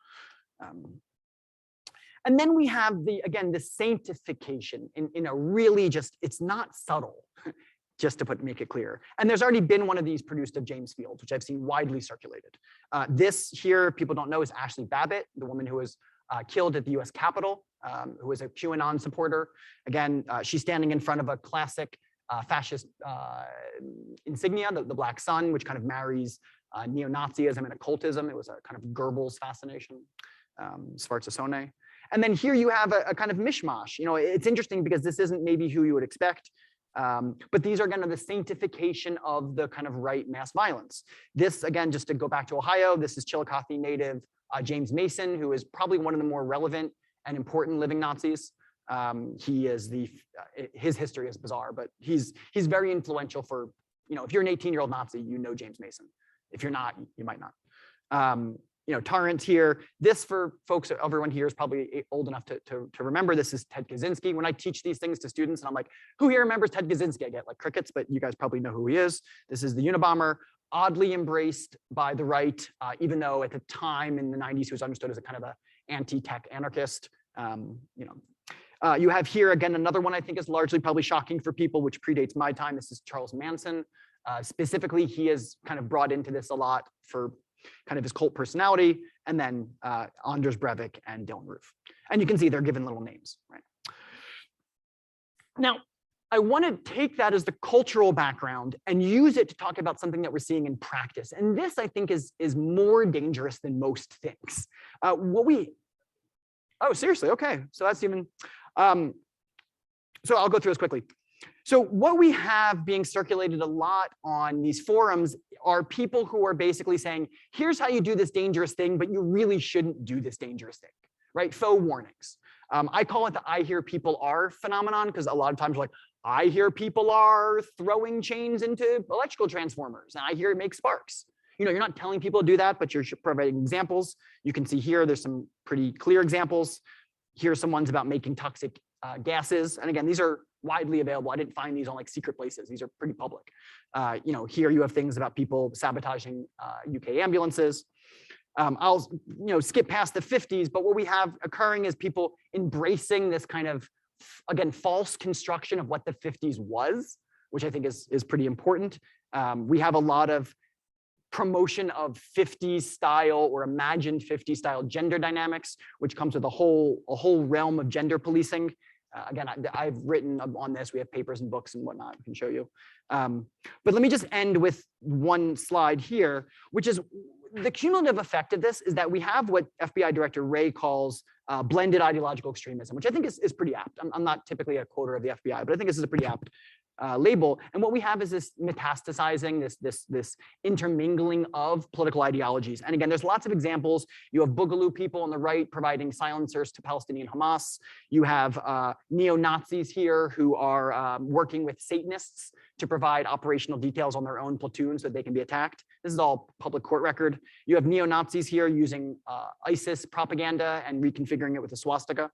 D: And then we have the sanctification in a really it's not subtle, just to make it clear. And there's already been one of these produced of James Fields, which I've seen widely circulated. This here, people don't know, is Ashley Babbitt, the woman who was killed at the US Capitol, who was a QAnon supporter. Again, she's standing in front of a classic fascist insignia, the black sun, which kind of marries neo-Nazism and occultism. It was a kind of Goebbels fascination, Sforza. And then here you have a kind of mishmash. It's interesting because this isn't maybe who you would expect, but these are kind of the sanctification of the kind of right mass violence. This, again, just to go back to Ohio, this is Chillicothe native James Mason, who is probably one of the more relevant and important living Nazis. He is his history is bizarre, but he's very influential for, if you're an 18-year-old Nazi, you know James Mason. If you're not, you might not. Torrance here. This for folks, everyone here is probably old enough to remember. This is Ted Kaczynski. When I teach these things to students and I'm like, who here remembers Ted Kaczynski? I get like crickets, but you guys probably know who he is. This is the Unabomber, oddly embraced by the right, even though at the time in the 90s he was understood as a kind of a anti-tech anarchist. You have here again another one I think is largely probably shocking for people, which predates my time. This is Charles Manson. Specifically, he is kind of brought into this a lot for kind of his cult personality, and then Anders Breivik and Dylan Roof. And you can see they're given little names, right? Now, I want to take that as the cultural background and use it to talk about something that we're seeing in practice. And this, I think, is more dangerous than most things. Oh, seriously, okay. So that's even, so I'll go through this quickly. So what we have being circulated a lot on these forums are people who are basically saying, here's how you do this dangerous thing, but you really shouldn't do this dangerous thing, right? Faux warnings. I call it the I hear people are phenomenon, because a lot of times you're like, I hear people are throwing chains into electrical transformers, and I hear it makes sparks. You're not telling people to do that, but you're providing examples. You can see here, there's some pretty clear examples. Here's some ones about making toxic gases. And again, these are widely available. I didn't find these on like secret places. These are pretty public. Here you have things about people sabotaging UK ambulances. I'll skip past the 50s, but what we have occurring is people embracing this kind of, again, false construction of what the 50s was, which I think is pretty important. We have a lot of promotion of 50s style or imagined 50s style gender dynamics, which comes with a whole realm of gender policing. Again, I've written on this. We have papers and books and whatnot. I can show you. But let me just end with one slide here, which is the cumulative effect of this is that we have what FBI Director Wray calls blended ideological extremism, which I think is pretty apt. I'm not typically a quoter of the FBI, but I think this is a pretty apt label. And what we have is this metastasizing, this intermingling of political ideologies. And again, there's lots of examples. You have Boogaloo people on the right providing silencers to Palestinian Hamas. You have neo-Nazis here who are working with Satanists to provide operational details on their own platoon so that they can be attacked. This is all public court record. You have neo-Nazis here using ISIS propaganda and reconfiguring it with a swastika.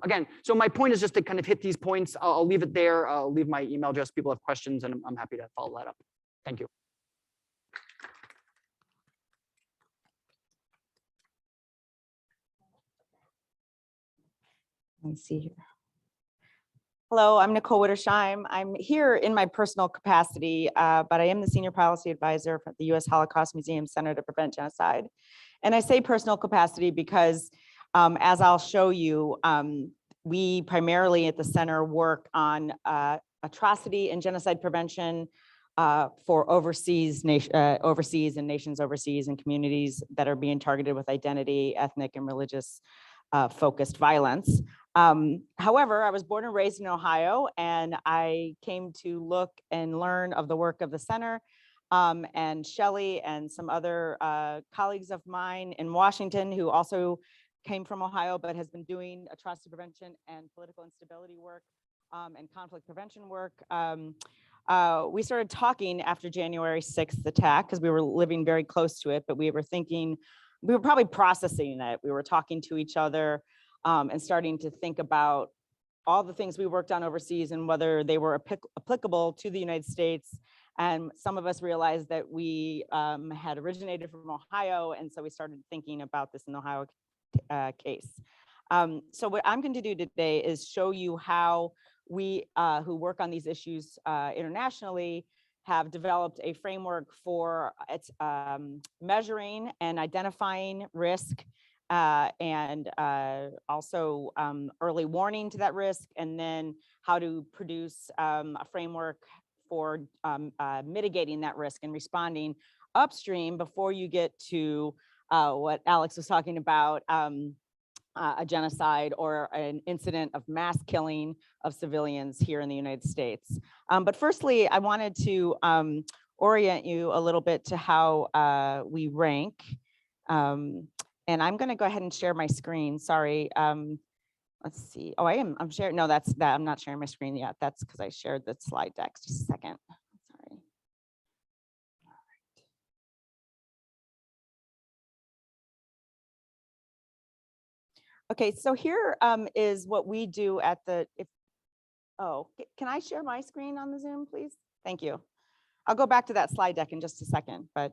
D: Again, so my point is just to kind of hit these points. I'll leave it there. I'll leave my email address. People have questions, and I'm happy to follow that up. Thank you.
E: Let me see here. Hello, I'm Nicole Wittersheim. I'm here in my personal capacity, but I am the Senior Policy Advisor for the U.S. Holocaust Museum Center to Prevent Genocide. And I say personal capacity because as I'll show you, we primarily at the center work on atrocity and genocide prevention for overseas and nations overseas and communities that are being targeted with identity, ethnic, and religious focused violence. However, I was born and raised in Ohio, and I came to look and learn of the work of the center. And Shelley and some other colleagues of mine in Washington who also came from Ohio, but has been doing atrocity prevention and political instability work and conflict prevention work. We started talking after January 6th attack because we were living very close to it, but we were thinking, we were probably processing it. We were talking to each other and starting to think about all the things we worked on overseas and whether they were applicable to the United States. And some of us realized that we had originated from Ohio, and so we started thinking about this in the Ohio case. So what I'm going to do today is show you how we who work on these issues internationally have developed a framework for measuring and identifying risk and also early warning to that risk, and then how to produce a framework for mitigating that risk and responding upstream before you get to what Alex was talking about, a genocide or an incident of mass killing of civilians here in the United States. But firstly, I wanted to orient you a little bit to how we rank. And I'm going to go ahead and share my screen. Sorry. Let's see. Oh, I'm sharing. No, that's that. I'm not sharing my screen yet. That's because I shared the slide deck. Just a second. Sorry. Okay, so here is what we do at the, can I share my screen on the Zoom, please? Thank you. I'll go back to that slide deck in just a second, but.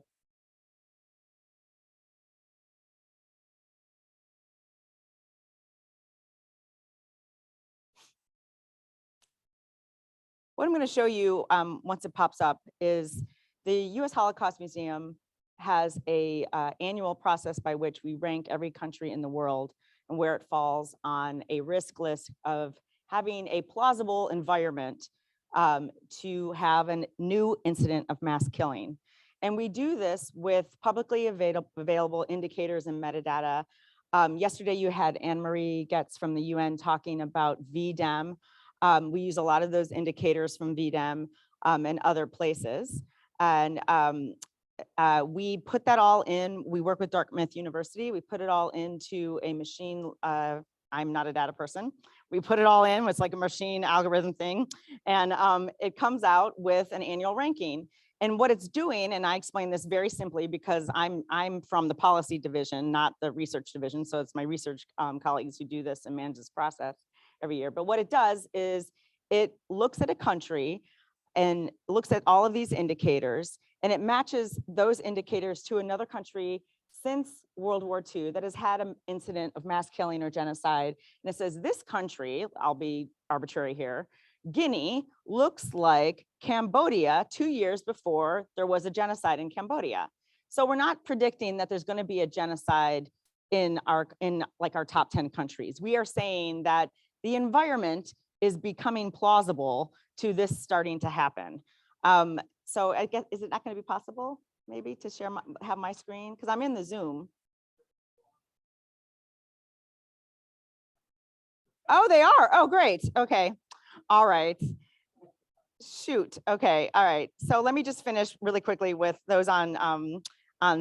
E: What I'm going to show you once it pops up is the U.S. Holocaust Museum has a annual process by which we rank every country in the world and where it falls on a risk list of having a plausible environment to have a new incident of mass killing. And we do this with publicly available indicators and metadata. Yesterday, you had Anne-Marie Getz from the UN talking about VDEM. We use a lot of those indicators from VDEM and other places. And we put that all in. We work with Dartmouth University. We put it all into a machine. I'm not a data person. We put it all in. It's like a machine algorithm thing. And it comes out with an annual ranking. And what it's doing, and I explain this very simply because I'm from the policy division, not the research division. So it's my research colleagues who do this and manage this process every year. But what it does is it looks at a country and looks at all of these indicators, and it matches those indicators to another country since World War II that has had an incident of mass killing or genocide. And it says this country, I'll be arbitrary here, Guinea looks like Cambodia 2 years before there was a genocide in Cambodia. So we're not predicting that there's going to be a genocide in our top 10 countries. We are saying that the environment is becoming plausible to this starting to happen. So I guess, is it not going to be possible maybe to share have my screen? Because I'm in the Zoom. Oh, they are. Oh, great. Okay. All right. Shoot. Okay. All right. So let me just finish really quickly with those on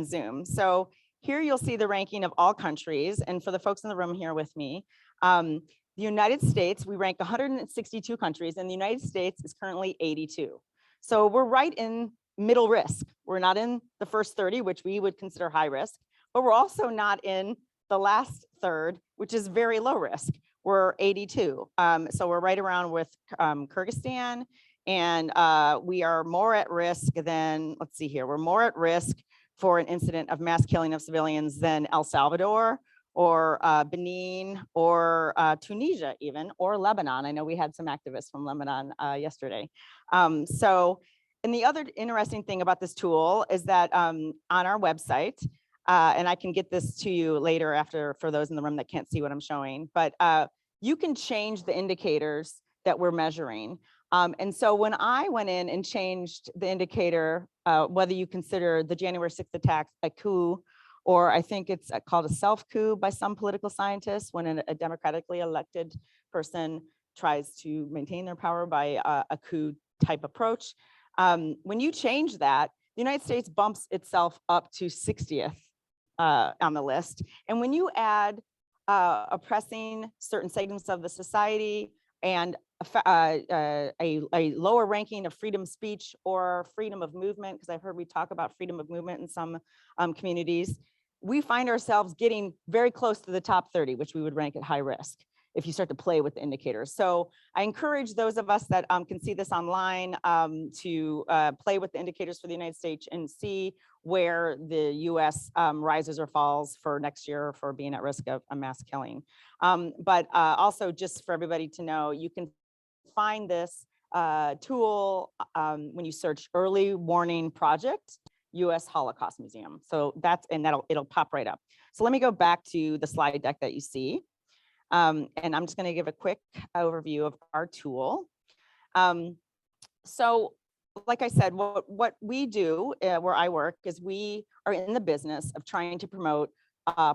E: Zoom. So here you'll see the ranking of all countries. And for the folks in the room here with me, the United States, we rank 162 countries, and the United States is currently 82. So we're right in middle risk. We're not in the first 30, which we would consider high risk, but we're also not in the last third, which is very low risk. We're 82. So we're right around with Kyrgyzstan, and we are more at risk than, let's see here, we're more at risk for an incident of mass killing of civilians than El Salvador, or Benin, or Tunisia even, or Lebanon. I know we had some activists from Lebanon yesterday. And the other interesting thing about this tool is that on our website, and I can get this to you later after for those in the room that can't see what I'm showing, but you can change the indicators that we're measuring. And so when I went in and changed the indicator, whether you consider the January 6th attack a coup, or I think it's called a self-coup by some political scientists, when a democratically elected person tries to maintain their power by a coup type approach. When you change that, the United States bumps itself up to 60th on the list. And when you add oppressing certain segments of the society and a lower ranking of freedom of speech or freedom of movement, because I've heard we talk about freedom of movement in some communities, we find ourselves getting very close to the top 30, which we would rank at high risk if you start to play with the indicators. So I encourage those of us that can see this online to play with the indicators for the United States and see where the US rises or falls for next year for being at risk of a mass killing. But also just for everybody to know, you can find this tool when you search Early Warning Project, US Holocaust Museum. So it'll pop right up. So let me go back to the slide deck that you see. And I'm just going to give a quick overview of our tool. So like I said, what we do where I work is we are in the business of trying to promote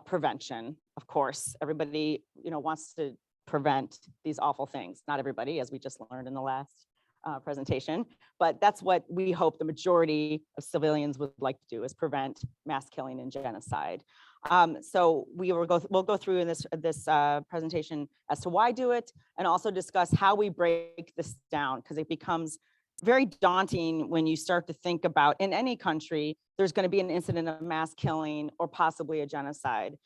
E: prevention. Of course, everybody wants to prevent these awful things. Not everybody, as we just learned in the last presentation, but that's what we hope the majority of civilians would like to do, is prevent mass killing and genocide. So we'll go through in this presentation as to why do it, and also discuss how we break this down, because it becomes very daunting when you start to think about, in any country, there's going to be an incident of mass killing or possibly a genocide.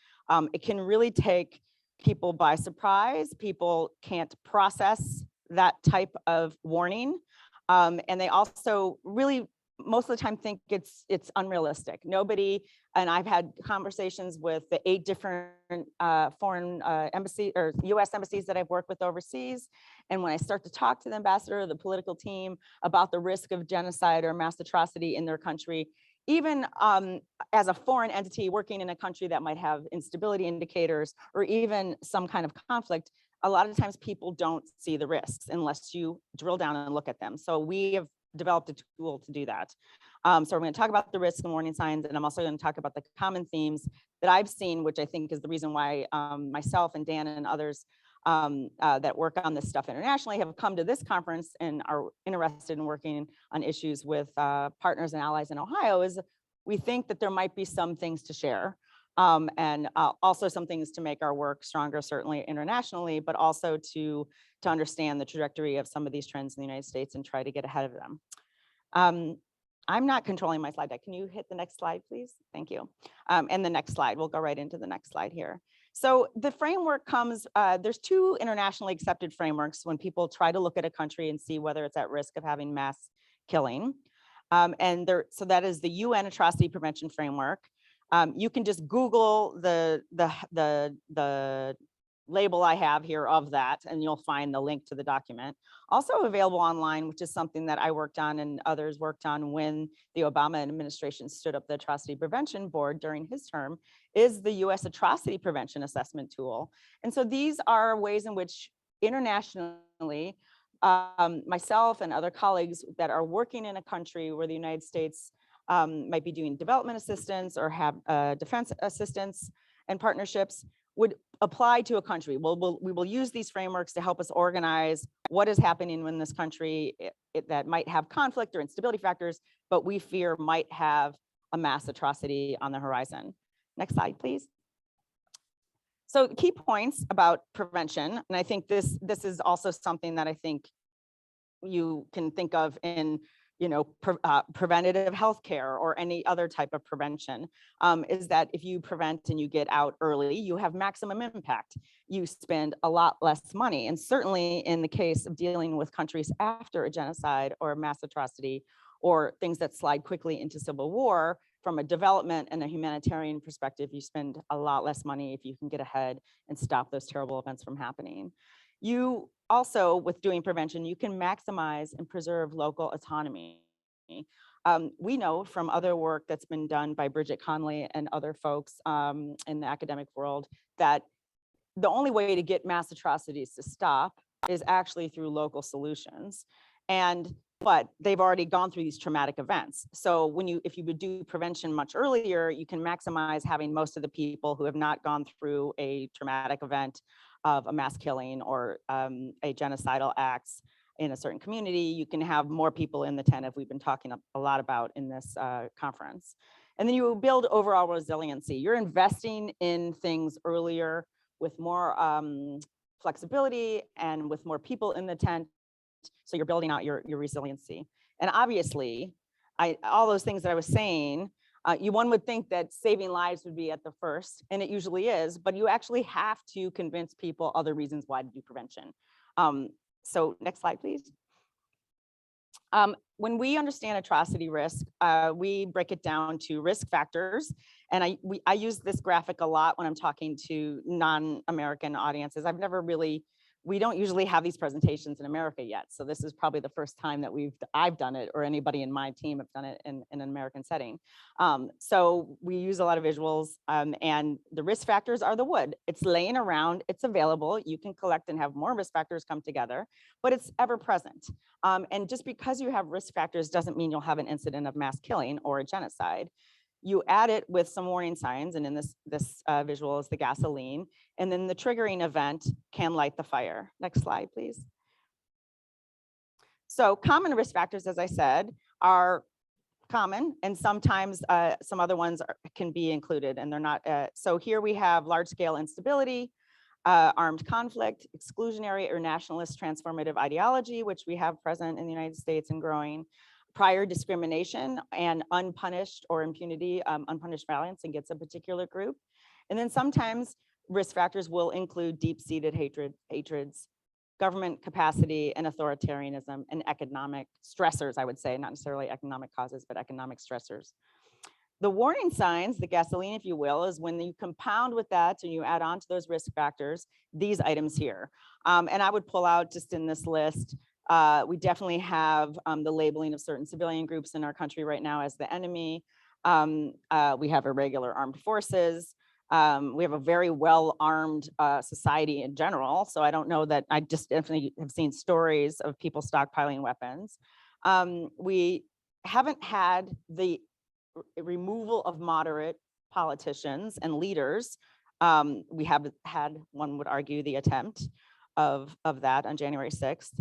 E: It can really take people by surprise. People can't process that type of warning. And they also really, most of the time, think it's unrealistic. Nobody, and I've had conversations with the 8 different foreign embassy or US embassies that I've worked with overseas. And when I start to talk to the ambassador or the political team about the risk of genocide or mass atrocity in their country, even as a foreign entity working in a country that might have instability indicators or even some kind of conflict, a lot of times people don't see the risks unless you drill down and look at them. So we have developed a tool to do that. So we're going to talk about the risks and warning signs, and I'm also going to talk about the common themes that I've seen, which I think is the reason why myself and Dan and others that work on this stuff internationally have come to this conference and are interested in working on issues with partners and allies in Ohio, is we think that there might be some things to share. And also some things to make our work stronger, certainly internationally, but also to understand the trajectory of some of these trends in the United States and try to get ahead of them. I'm not controlling my slide deck. Can you hit the next slide, please? Thank you. And the next slide, we'll go right into the next slide here. So the framework comes, there's 2 internationally accepted frameworks when people try to look at a country and see whether it's at risk of having mass killing. So that is the UN Atrocity Prevention Framework. You can just Google the label I have here of that, and you'll find the link to the document. Also available online, which is something that I worked on and others worked on when the Obama administration stood up the Atrocity Prevention Board during his term, is the US Atrocity Prevention Assessment Tool. And so these are ways in which internationally, myself and other colleagues that are working in a country where the United States might be doing development assistance or have defense assistance and partnerships would apply to a country. We will use these frameworks to help us organize what is happening in this country that might have conflict or instability factors, but we fear might have a mass atrocity on the horizon. Next slide, please. So key points about prevention, and I think this is also something that I think you can think of in preventative healthcare or any other type of prevention, is that if you prevent and you get out early, you have maximum impact. You spend a lot less money. And certainly in the case of dealing with countries after a genocide or a mass atrocity or things that slide quickly into civil war, from a development and a humanitarian perspective, you spend a lot less money if you can get ahead and stop those terrible events from happening. You also, with doing prevention, you can maximize and preserve local autonomy. We know from other work that's been done by Bridget Conley and other folks in the academic world that the only way to get mass atrocities to stop is actually through local solutions. But they've already gone through these traumatic events. So if you would do prevention much earlier, you can maximize having most of the people who have not gone through a traumatic event of a mass killing or a genocidal acts in a certain community. You can have more people in the tent, as we've been talking a lot about in this conference. And then you build overall resiliency. You're investing in things earlier with more flexibility and with more people in the tent. So you're building out your resiliency. And obviously, all those things that I was saying, one would think that saving lives would be at the first, and it usually is, but you actually have to convince people other reasons why to do prevention. So next slide, please. When we understand atrocity risk, we break it down to risk factors. And I use this graphic a lot when I'm talking to non-American audiences. We don't usually have these presentations in America yet. So this is probably the first time that I've done it, or anybody in my team have done it in an American setting. So we use a lot of visuals, and the risk factors are the wood. It's laying around, it's available. You can collect and have more risk factors come together, but it's ever present. And just because you have risk factors doesn't mean you'll have an incident of mass killing or a genocide. You add it with some warning signs, and in this visual is the gasoline, and then the triggering event can light the fire. Next slide, please. So common risk factors, as I said, are common, and sometimes some other ones can be included, and they're not. So here we have large-scale instability, armed conflict, exclusionary or nationalist transformative ideology, which we have present in the United States and growing, prior discrimination and unpunished or impunity, unpunished violence against a particular group. And then sometimes risk factors will include deep-seated hatreds, government capacity and authoritarianism, and economic stressors, I would say, not necessarily economic causes, but economic stressors. The warning signs, the gasoline, if you will, is when you compound with that and you add on to those risk factors, these items here. And I would pull out just in this list, we definitely have the labeling of certain civilian groups in our country right now as the enemy. We have irregular armed forces. We have a very well-armed society in general. So I don't know that, I just definitely have seen stories of people stockpiling weapons. We haven't had the removal of moderate politicians and leaders. We have had, one would argue, the attempt of that on January 6th.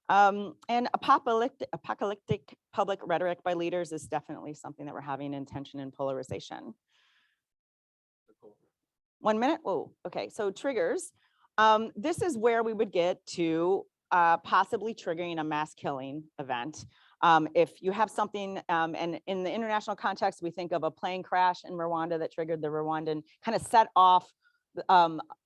E: And apocalyptic public rhetoric by leaders is definitely something that we're having in tension and polarization. 1 minute? Oh, okay. So triggers. This is where we would get to possibly triggering a mass killing event. If you have something, and in the international context, we think of a plane crash in Rwanda that triggered the Rwandan, kind of set off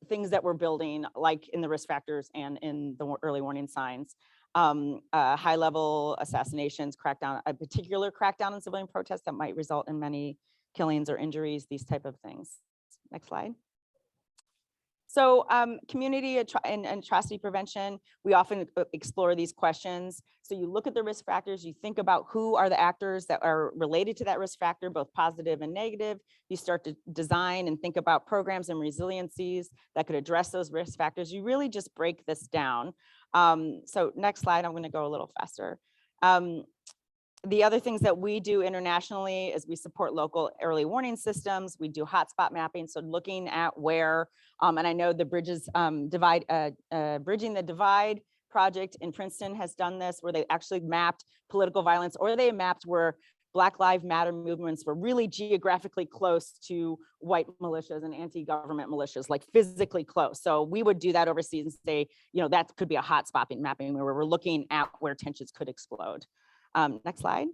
E: things that we're building, like in the risk factors and in the early warning signs. High-level assassinations, crackdown, a particular crackdown on civilian protests that might result in many killings or injuries, these type of things. Next slide. So community and atrocity prevention, we often explore these questions. So you look at the risk factors, you think about who are the actors that are related to that risk factor, both positive and negative. You start to design and think about programs and resiliencies that could address those risk factors. You really just break this down. So next slide, I'm going to go a little faster. The other things that we do internationally is we support local early warning systems. We do hotspot mapping, so looking at where, and I know the Bridges Bridging the Divide project in Princeton has done this, where they actually mapped political violence, or they mapped where Black Lives Matter movements were really geographically close to white militias and anti-government militias, like physically close. So we would do that overseas and say, you know, that could be a hotspot mapping where we're looking at where tensions could explode. Next slide.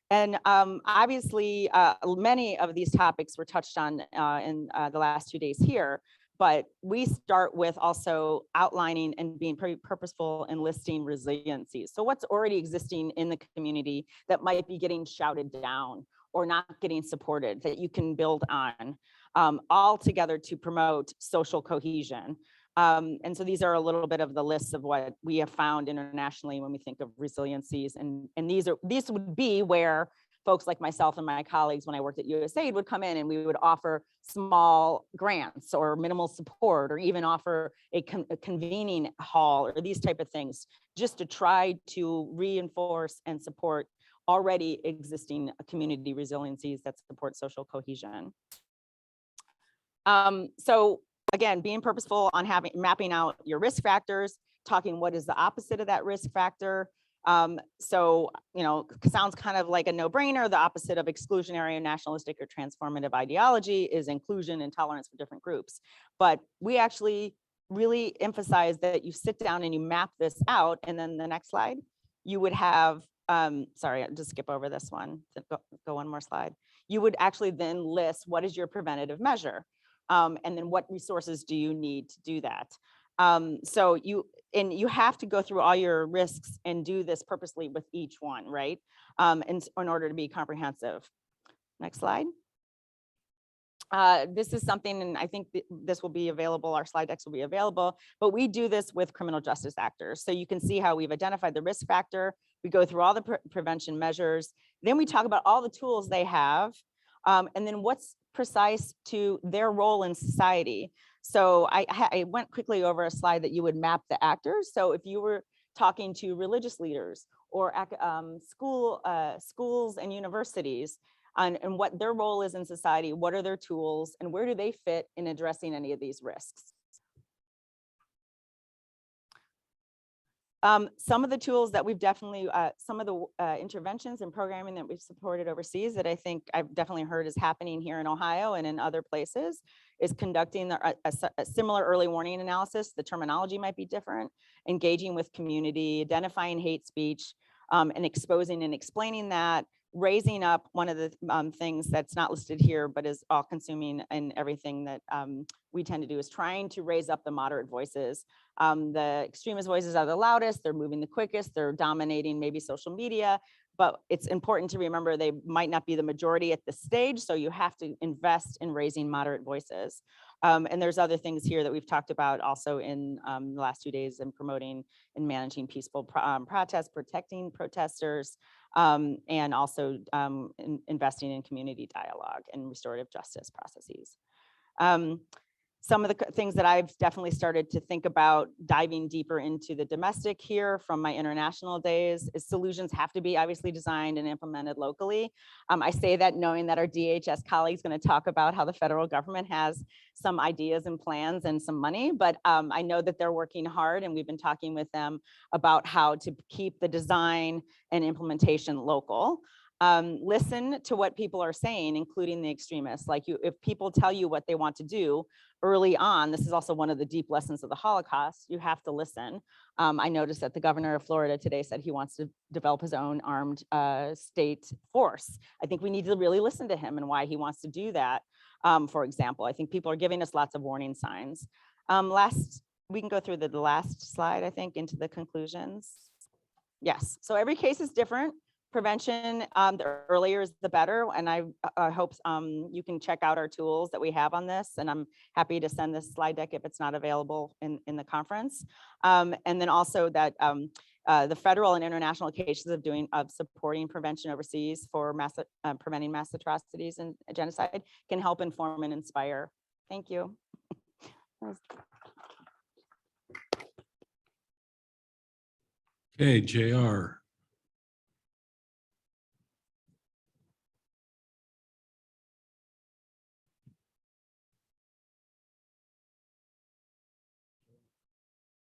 E: And obviously, many of these topics were touched on in the last 2 days here, but we start with also outlining and being pretty purposeful in listing resiliencies. So what's already existing in the community that might be getting shouted down or not getting supported that you can build on, all together to promote social cohesion. And so these are a little bit of the lists of what we have found internationally when we think of resiliencies. And these would be where folks like myself and my colleagues, when I worked at USAID, would come in and we would offer small grants or minimal support, or even offer a convening hall or these type of things, just to try to reinforce and support already existing community resiliencies that support social cohesion. So again, being purposeful on mapping out your risk factors, talking what is the opposite of that risk factor. So, you know, sounds kind of like a no-brainer. The opposite of exclusionary and nationalistic or transformative ideology is inclusion and tolerance for different groups. But we actually really emphasize that you sit down and you map this out. And then the next slide, you would have, sorry, I'll just skip over this one. Go one more slide. You would actually then list what is your preventative measure. And then what resources do you need to do that? So you have to go through all your risks and do this purposely with each one, right? In order to be comprehensive. Next slide. This is something, and I think this will be available, our slide decks will be available, but we do this with criminal justice actors. So you can see how we've identified the risk factor. We go through all the prevention measures. Then we talk about all the tools they have, and then what's precise to their role in society. So I went quickly over a slide that you would map the actors. So if you were talking to religious leaders or schools and universities, and what their role is in society, what are their tools, and where do they fit in addressing any of these risks? Some of the tools that we've definitely, some of the interventions and programming that we've supported overseas that I think I've definitely heard is happening here in Ohio and in other places is conducting a similar early warning analysis. The terminology might be different, engaging with community, identifying hate speech, and exposing and explaining that, raising up one of the things that's not listed here, but is all consuming in everything that we tend to do, is trying to raise up the moderate voices. The extremist voices are the loudest, they're moving the quickest, they're dominating maybe social media, but it's important to remember they might not be the majority at this stage, so you have to invest in raising moderate voices. And there's other things here that we've talked about also in the last 2 days in promoting and managing peaceful protests, protecting protesters, and also investing in community dialogue and restorative justice processes. Some of the things that I've definitely started to think about diving deeper into the domestic here from my international days is solutions have to be obviously designed and implemented locally. I say that knowing that our DHS colleagues going to talk about how the federal government has some ideas and plans and some money, but I know that they're working hard, and we've been talking with them about how to keep the design and implementation local. Listen to what people are saying, including the extremists. Like, if people tell you what they want to do early on, this is also one of the deep lessons of the Holocaust, you have to listen. I noticed that the governor of Florida today said he wants to develop his own armed state force. I think we need to really listen to him and why he wants to do that. For example, I think people are giving us lots of warning signs. We can go through the last slide, I think, into the conclusions. Yes, so every case is different. prevention, the earlier is the better. And I hope you can check out our tools that we have on this. And I'm happy to send this slide deck if it's not available in the conference. And then also that the federal and international cases of supporting prevention overseas for preventing mass atrocities and genocide can help inform and inspire. Thank you.
B: Okay, JR.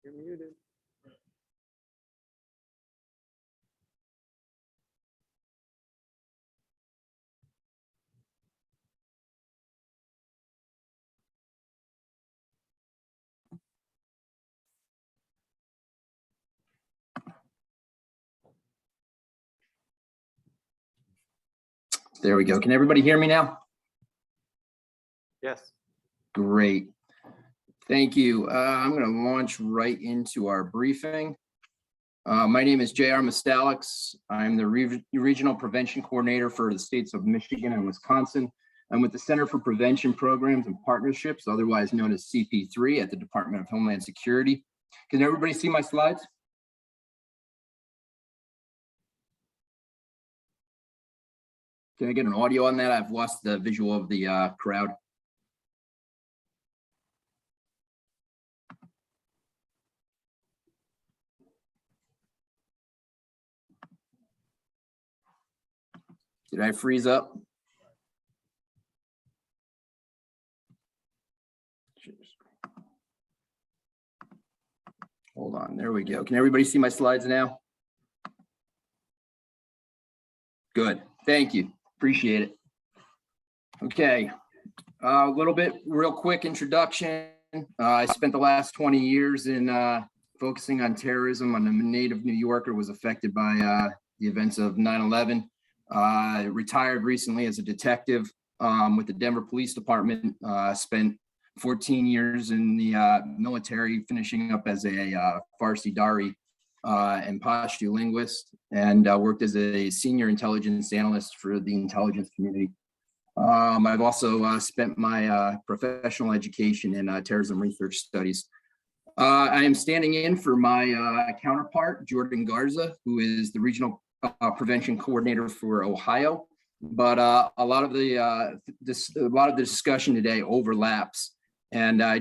D: You're muted.
F: There we go. Can everybody hear me now?
D: Yes.
F: Great. Thank you. I'm going to launch right into our briefing. My name is JR Mastalex. I'm the Regional Prevention Coordinator for the states of Michigan and Wisconsin. I'm with the Center for Prevention Programs and Partnerships, otherwise known as CP3 at the Department of Homeland Security. Can everybody see my slides? Can I get an audio on that? I've lost the visual of the crowd. Did I freeze up? Hold on, there we go. Can everybody see my slides now? Good, thank you, appreciate it. Okay, a little bit, real quick introduction. I spent the last 20 years in focusing on terrorism. I'm a native New Yorker, was affected by the events of 9/11. Retired recently as a detective with the Denver Police Department. Spent 14 years in the military, finishing up as a Farsi Dari and Pashto linguist, and worked as a senior intelligence analyst for the intelligence community. I've also spent my professional education in terrorism research studies. I am standing in for my counterpart, Jordan Garza, who is the regional prevention coordinator for Ohio. But a lot of the discussion today overlaps, and I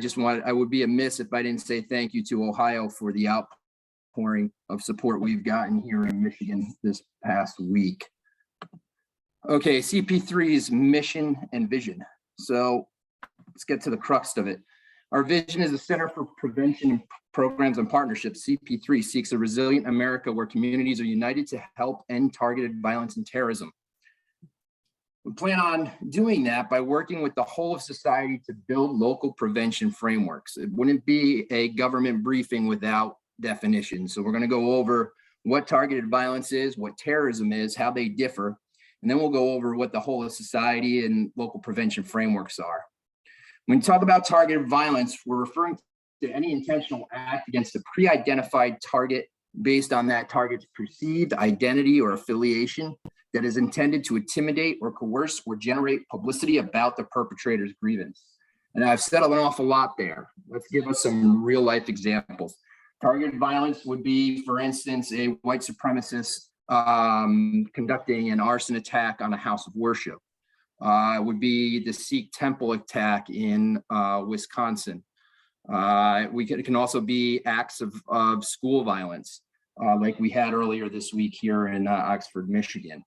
F: would be amiss if I didn't say thank you to Ohio for the outpouring of support we've gotten here in Michigan this past week. Okay, CP3's mission and vision. So let's get to the crux of it. Our vision is a Center for Prevention Programs and Partnerships. CP3 seeks a resilient America where communities are united to help end targeted violence and terrorism. We plan on doing that by working with the whole of society to build local prevention frameworks. It wouldn't be a government briefing without definition. So we're going to go over what targeted violence is, what terrorism is, how they differ, and then we'll go over what the whole of society and local prevention frameworks are. When we talk about targeted violence, we're referring to any intentional act against a pre-identified target based on that target's perceived identity or affiliation that is intended to intimidate or coerce or generate publicity about the perpetrator's grievance. And I've said an awful lot there. Let's give us some real life examples. Targeted violence would be, for instance, a white supremacist conducting an arson attack on a house of worship. Would be the Sikh temple attack in Wisconsin. It can also be acts of school violence, like we had earlier this week here in Oxford, Michigan.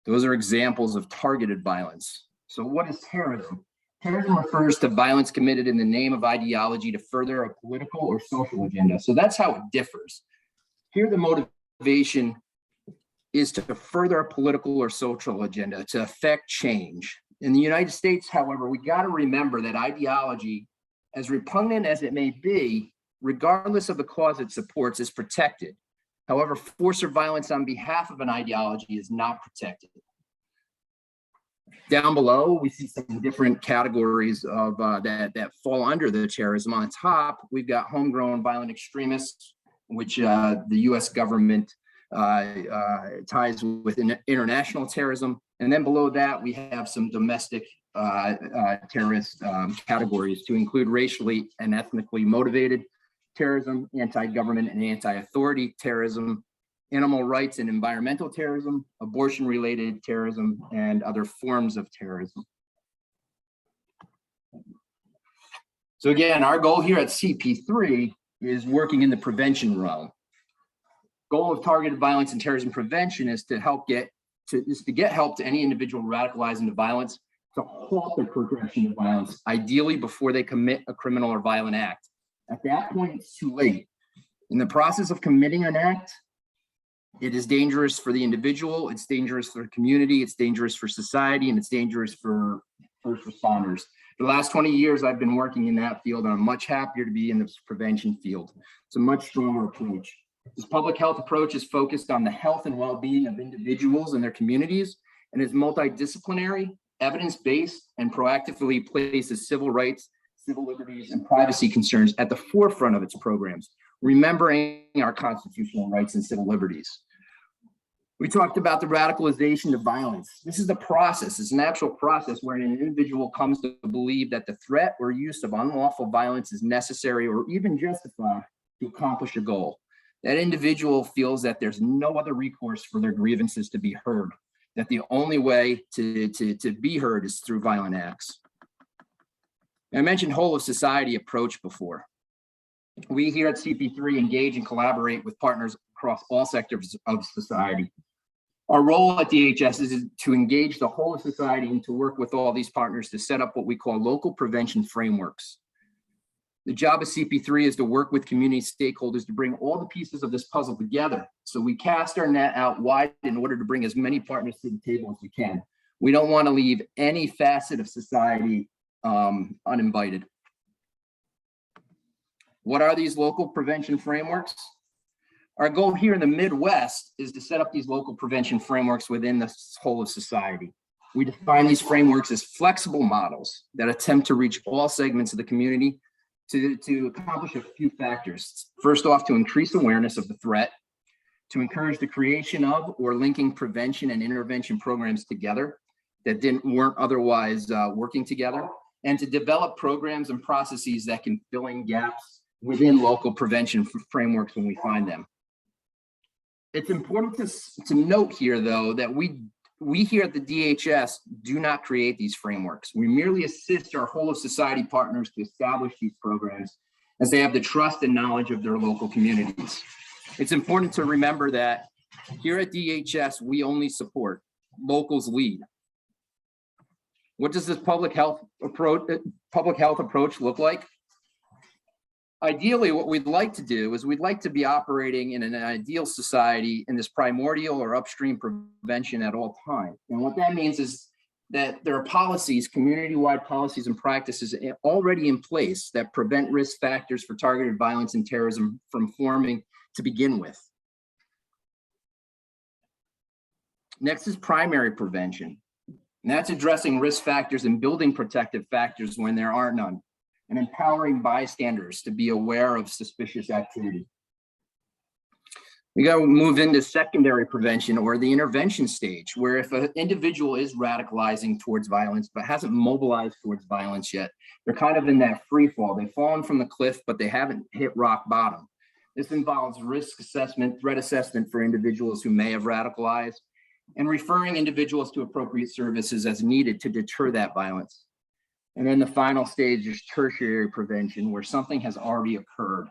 F: Those are examples of targeted violence. So what is terrorism? Terrorism refers to violence committed in the name of ideology to further a political or social agenda. So that's how it differs. Here, the motivation is to further a political or social agenda, to affect change. In the United States, however, we got to remember that ideology, as repugnant as it may be, regardless of the cause it supports, is protected. However, force or violence on behalf of an ideology is not protected. Down below, we see some different categories of that fall under the terrorism. On the top, we've got homegrown violent extremists, which the US government ties with international terrorism. And then below that, we have some domestic terrorist categories to include racially and ethnically motivated terrorism, anti-government and anti-authority terrorism, animal rights and environmental terrorism, abortion-related terrorism, and other forms of terrorism. So again, our goal here at CP3 is working in the prevention realm. Goal of targeted violence and terrorism prevention is to get help to any individual radicalized into violence, to halt the progression of violence, ideally before they commit a criminal or violent act. At that point, it's too late. In the process of committing an act, it is dangerous for the individual, it's dangerous for the community, it's dangerous for society, and it's dangerous for first responders. For the last 20 years, I've been working in that field, and I'm much happier to be in this prevention field. It's a much stronger approach. This public health approach is focused on the health and well-being of individuals and their communities, and is multidisciplinary, evidence-based, and proactively places civil rights, civil liberties, and privacy concerns at the forefront of its programs, remembering our constitutional rights and civil liberties. We talked about the radicalization of violence. This is the process, it's an actual process where an individual comes to believe that the threat or use of unlawful violence is necessary or even justified to accomplish a goal. That individual feels that there's no other recourse for their grievances to be heard, that the only way to be heard is through violent acts. I mentioned whole of society approach before. We here at CP3 engage and collaborate with partners across all sectors of society. Our role at DHS is to engage the whole of society and to work with all these partners to set up what we call local prevention frameworks. The job of CP3 is to work with community stakeholders to bring all the pieces of this puzzle together. So we cast our net out wide in order to bring as many partners to the table as we can. We don't want to leave any facet of society uninvited. What are these local prevention frameworks? Our goal here in the Midwest is to set up these local prevention frameworks within the whole of society. We define these frameworks as flexible models that attempt to reach all segments of the community to accomplish a few factors. First off, to increase awareness of the threat, to encourage the creation of or linking prevention and intervention programs together that weren't otherwise working together, and to develop programs and processes that can fill in gaps within local prevention frameworks when we find them. It's important to note here, though, that we here at the DHS do not create these frameworks. We merely assist our whole of society partners to establish these programs as they have the trust and knowledge of their local communities. It's important to remember that here at DHS, we only support, locals lead. What does this public health approach look like? Ideally, what we'd like to do is we'd like to be operating in an ideal society in this primordial or upstream prevention at all times. And what that means is that there are policies, community-wide policies and practices already in place that prevent risk factors for targeted violence and terrorism from forming to begin with. Next is primary prevention. And that's addressing risk factors and building protective factors when there are none, and empowering bystanders to be aware of suspicious activity. We got to move into secondary prevention, or the intervention stage, where if an individual is radicalizing towards violence but hasn't mobilized towards violence yet, they're kind of in that free fall. They've fallen from the cliff, but they haven't hit rock bottom. This involves risk assessment, threat assessment for individuals who may have radicalized, and referring individuals to appropriate services as needed to deter that violence. And then the final stage is tertiary prevention, where something has already occurred.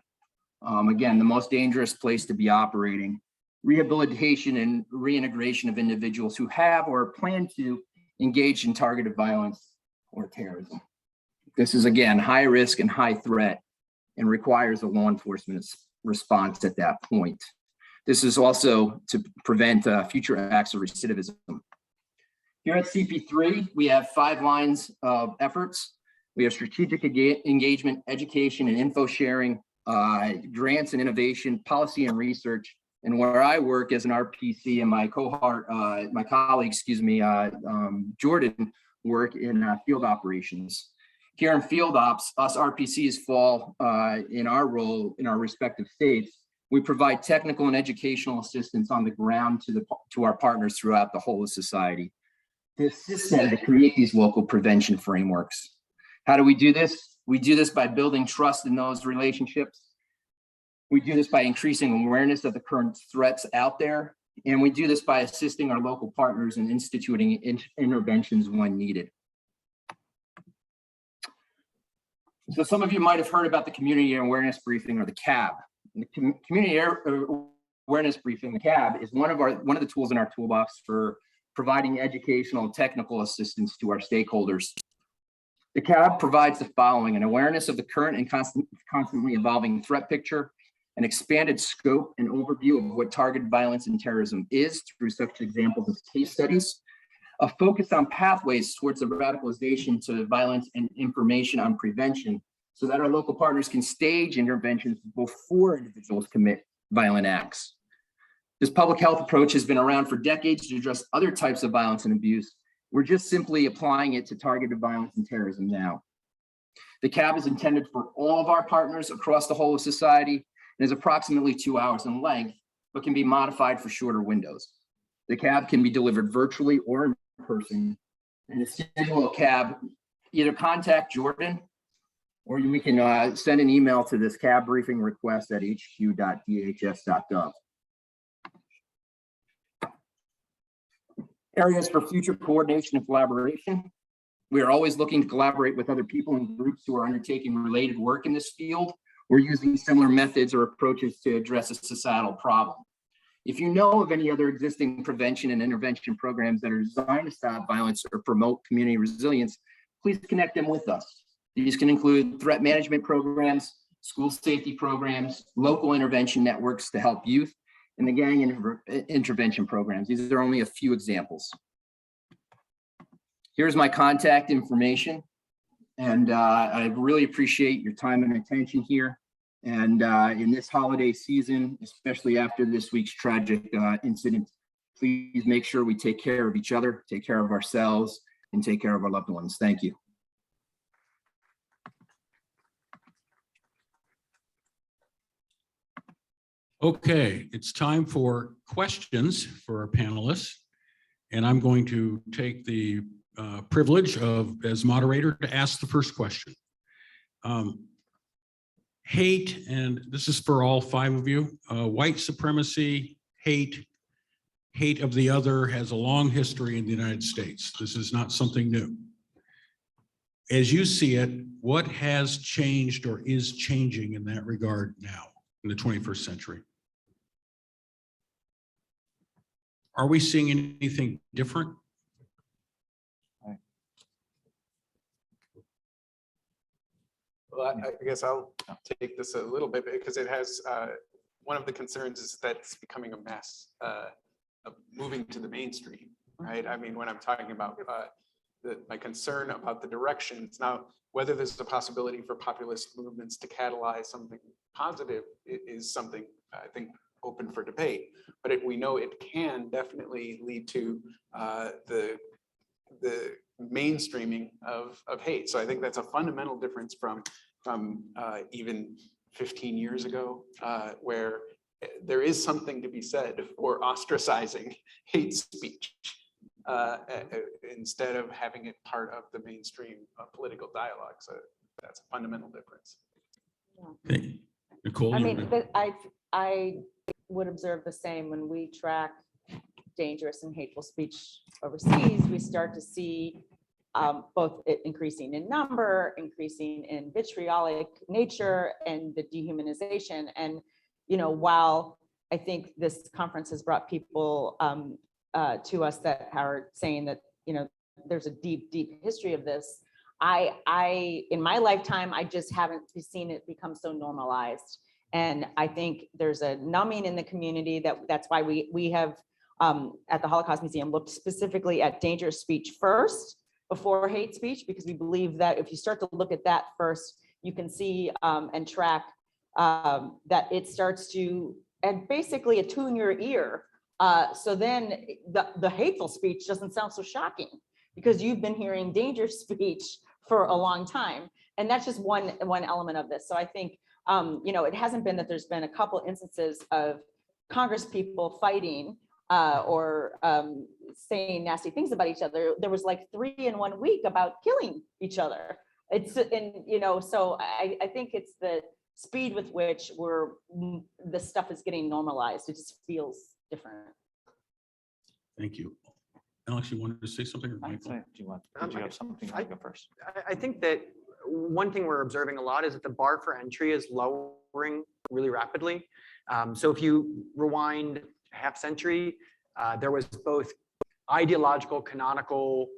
F: Again, the most dangerous place to be operating. Rehabilitation and reintegration of individuals who have or plan to engage in targeted violence or terrorism. This is, again, high risk and high threat and requires a law enforcement response at that point. This is also to prevent future acts of recidivism. Here at CP3, we have 5 lines of efforts. We have strategic engagement, education and info sharing, grants and innovation, policy and research, and where I work as an RPC and my colleague, Jordan, work in field operations. Here in field ops, us RPCs fall in our role in our respective states We provide technical and educational assistance on the ground to our partners throughout the whole of society to assist them to create these local prevention frameworks. How do we do this? We do this by building trust in those relationships. We do this by increasing awareness of the current threats out there. And we do this by assisting our local partners in instituting interventions when needed. So some of you might have heard about the Community Awareness Briefing, or the CAB. The Community Awareness Briefing, the CAB, is one of the tools in our toolbox for providing educational and technical assistance to our stakeholders. The CAB provides the following: an awareness of the current and constantly evolving threat picture, an expanded scope and overview of what targeted violence and terrorism is through such examples as case studies, a focus on pathways towards the radicalization to violence, and information on prevention so that our local partners can stage interventions before individuals commit violent acts. This public health approach has been around for decades to address other types of violence and abuse. We're just simply applying it to targeted violence and terrorism now. The CAB is intended for all of our partners across the whole of society and is approximately 2 hours in length, but can be modified for shorter windows. The CAB can be delivered virtually or in person. And to schedule a CAB, either contact Jordan, or we can send an email to this CAB briefing request at hq.dhs.gov. Areas for future coordination and collaboration. We are always looking to collaborate with other people and groups who are undertaking related work in this field or using similar methods or approaches to address a societal problem. If you know of any other existing prevention and intervention programs that are designed to stop violence or promote community resilience, please connect them with us. These can include threat management programs, school safety programs, local intervention networks to help youth, and the gang intervention programs. These are only a few examples. Here's my contact information. And I really appreciate your time and attention here. And in this holiday season, especially after this week's tragic incident, please make sure we take care of each other, take care of ourselves, and take care of our loved ones. Thank you.
B: Okay, it's time for questions for our panelists. And I'm going to take the privilege of, as moderator, to ask the first question. Hate, and this is for all 5 of you, white supremacy, hate of the other has a long history in the United States. This is not something new. As you see it, what has changed or is changing in that regard now in the 21st century? Are we seeing anything different?
C: Well, I guess I'll take this a little bit because it has, one of the concerns is that it's becoming a mess of moving to the mainstream, right? I mean, when I'm talking about my concern about the directions, now, whether there's a possibility for populist movements to catalyze something positive is something I think open for debate, but we know it can definitely lead to the mainstreaming of hate. So I think that's a fundamental difference from even 15 years ago, where there is something to be said for ostracizing hate speech instead of having it part of the mainstream political dialogue. So that's a fundamental difference.
B: Okay. Nicole,
E: I mean, I would observe the same when we track dangerous and hateful speech overseas. We start to see both it increasing in number, increasing in vitriolic nature, and the dehumanization. And, you know, while I think this conference has brought people to us that are saying that, you know, there's a deep, deep history of this, I in my lifetime, I just haven't seen it become so normalized. And I think there's a numbing in the community that's why we have at the Holocaust Museum looked specifically at dangerous speech first before hate speech, because we believe that if you start to look at that first, you can see and track that it starts to, and basically attune your ear. So then the hateful speech doesn't sound so shocking because you've been hearing dangerous speech for a long time. And that's just one element of this. So I think It hasn't been that there's been a couple instances of Congress people fighting or saying nasty things about each other. There was like 3 in 1 week about killing each other. So I think it's the speed with which this stuff is getting normalized. It just feels different.
B: Thank you. Alex, you wanted to say something? Or
A: I'd
B: Michael?
A: say, did you have something? You go first.
D: I think that one thing we're observing a lot is that the bar for entry is lowering really rapidly. So if you rewind half century, there was both ideological, canonical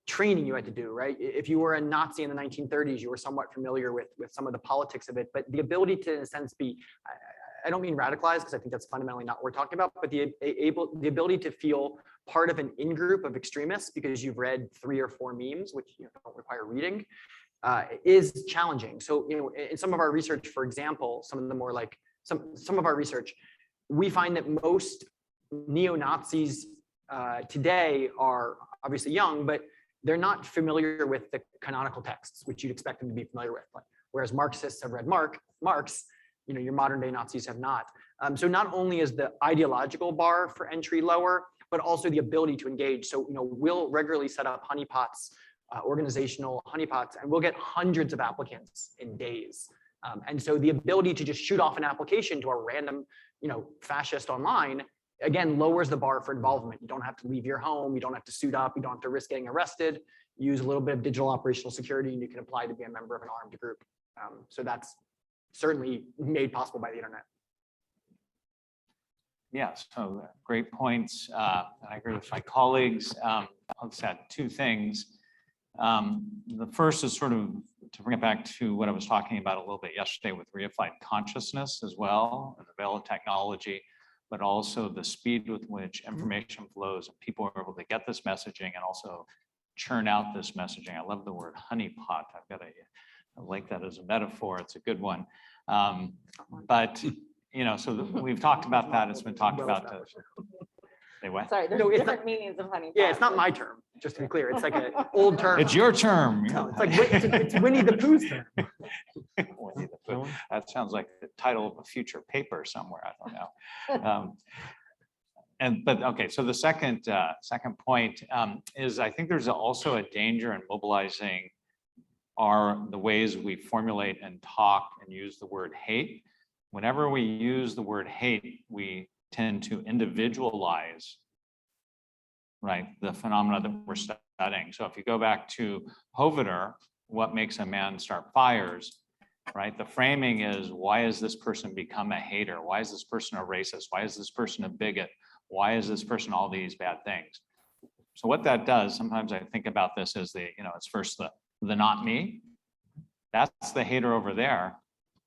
D: training you had to do, right? If you were a Nazi in the 1930s, you were somewhat familiar with some of the politics of it, but the ability to, in a sense, be, I don't mean radicalized, because I think that's fundamentally not what we're talking about, but the ability to feel part of an in-group of extremists because you've read 3 or 4 memes, which don't require reading, is challenging. So, in some of our research, for example, some of the more like some of our research, we find that most neo-Nazis today are obviously young, but they're not familiar with the canonical texts, which you'd expect them to be familiar with. Whereas Marxists have read Marx, your modern day Nazis have not. So not only is the ideological bar for entry lower, but also the ability to engage. So, we'll regularly set up honeypots, organizational honeypots, and we'll get hundreds of applicants in days. And so the ability to just shoot off an application to a random, fascist online, again, lowers the bar for involvement. You don't have to leave your home. You don't have to suit up. You don't have to risk getting arrested. Use a little bit of digital operational security, and you can apply to be a member of an armed group. So that's certainly made possible by the internet.
A: Yes, so great points. I agree with my colleagues. I'll just add 2 things. The first is sort of to bring it back to what I was talking about a little bit yesterday with reified consciousness as well, and the veil of technology, but also the speed with which information flows and people are able to get this messaging and also churn out this messaging. I love the word honeypot. I like that as a metaphor. It's a good one. But we've talked about that. It's been talked about. Say what?
E: Sorry, there's different meanings of honey.
D: Yeah, it's not my term, just to be clear. It's like an old term.
A: It's your term.
D: No, it's like it's Winnie the Pooh's term.
A: Winnie the Pooh. That sounds like the title of a future paper somewhere. I don't know. But okay, so the second point is I think there's also a danger in mobilizing the ways we formulate and talk and use the word hate. Whenever we use the word hate, we tend to individualize, right, the phenomena that we're studying. So if you go back to Hoveder, what makes a man start fires, right? The framing is, why has this person become a hater? Why is this person a racist? Why is this person a bigot? Why is this person all these bad things? So what that does, sometimes I think about this as it's first the not me. That's the hater over there.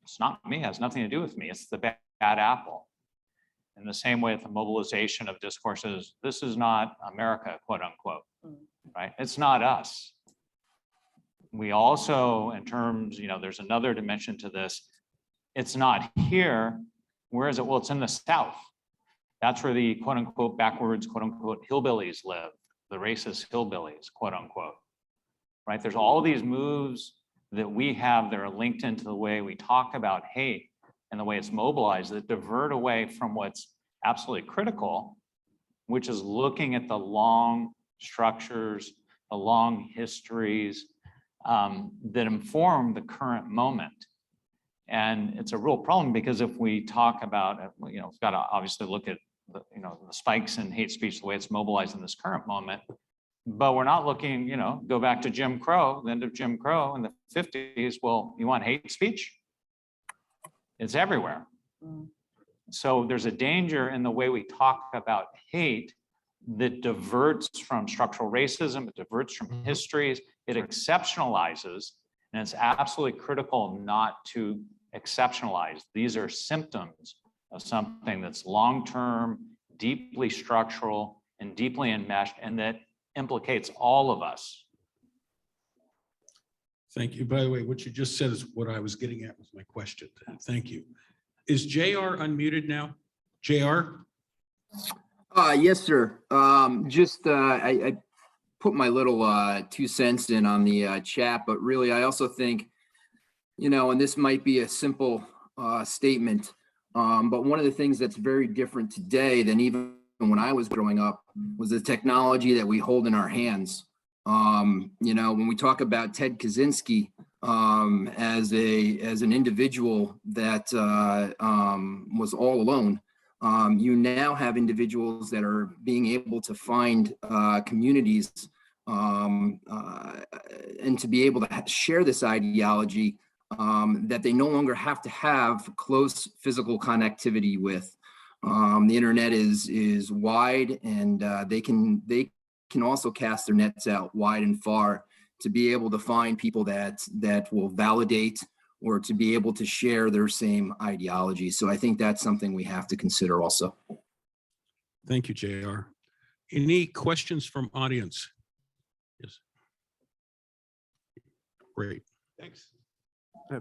A: It's not me, it has nothing to do with me. It's the bad apple. In the same way, with the mobilization of discourses, this is not America, quote unquote, right? It's not us. We also, in terms, there's another dimension to this. It's not here. Where is it? Well, it's in the South. That's where the quote unquote backwards, quote unquote, hillbillies live, the racist hillbillies, quote unquote, right? There's all these moves that we have that are linked into the way we talk about hate and the way it's mobilized that divert away from what's absolutely critical, which is looking at the long structures, the long histories that inform the current moment. And it's a real problem because if we talk about, we've got to obviously look at the spikes in hate speech, the way it's mobilized in this current moment, but we're not looking, go back to Jim Crow, the end of Jim Crow in the 50s. Well, you want hate speech? It's everywhere. So there's a danger in the way we talk about hate that diverts from structural racism, it diverts from histories, it exceptionalizes, and it's absolutely critical not to exceptionalize. These are symptoms of something that's long-term, deeply structural, and deeply enmeshed, and that implicates all of us.
B: Thank you. By the way, what you just said is what I was getting at with my question. Thank you. Is JR unmuted now? JR?
F: Yes, sir. I put my little 2 cents in on the chat, but really I also think, and this might be a simple statement. But one of the things that's very different today than even when I was growing up was the technology that we hold in our hands. You know, when we talk about Ted Kaczynski as an individual that was all alone, you now have individuals that are being able to find communities and to be able to share this ideology that they no longer have to have close physical connectivity with. The internet is wide, and they can also cast their nets out wide and far to be able to find people that will validate or to be able to share their same ideology. So I think that's something we have to consider also.
B: Thank you, JR. Any questions from audience? Yes. Great.
C: Thanks.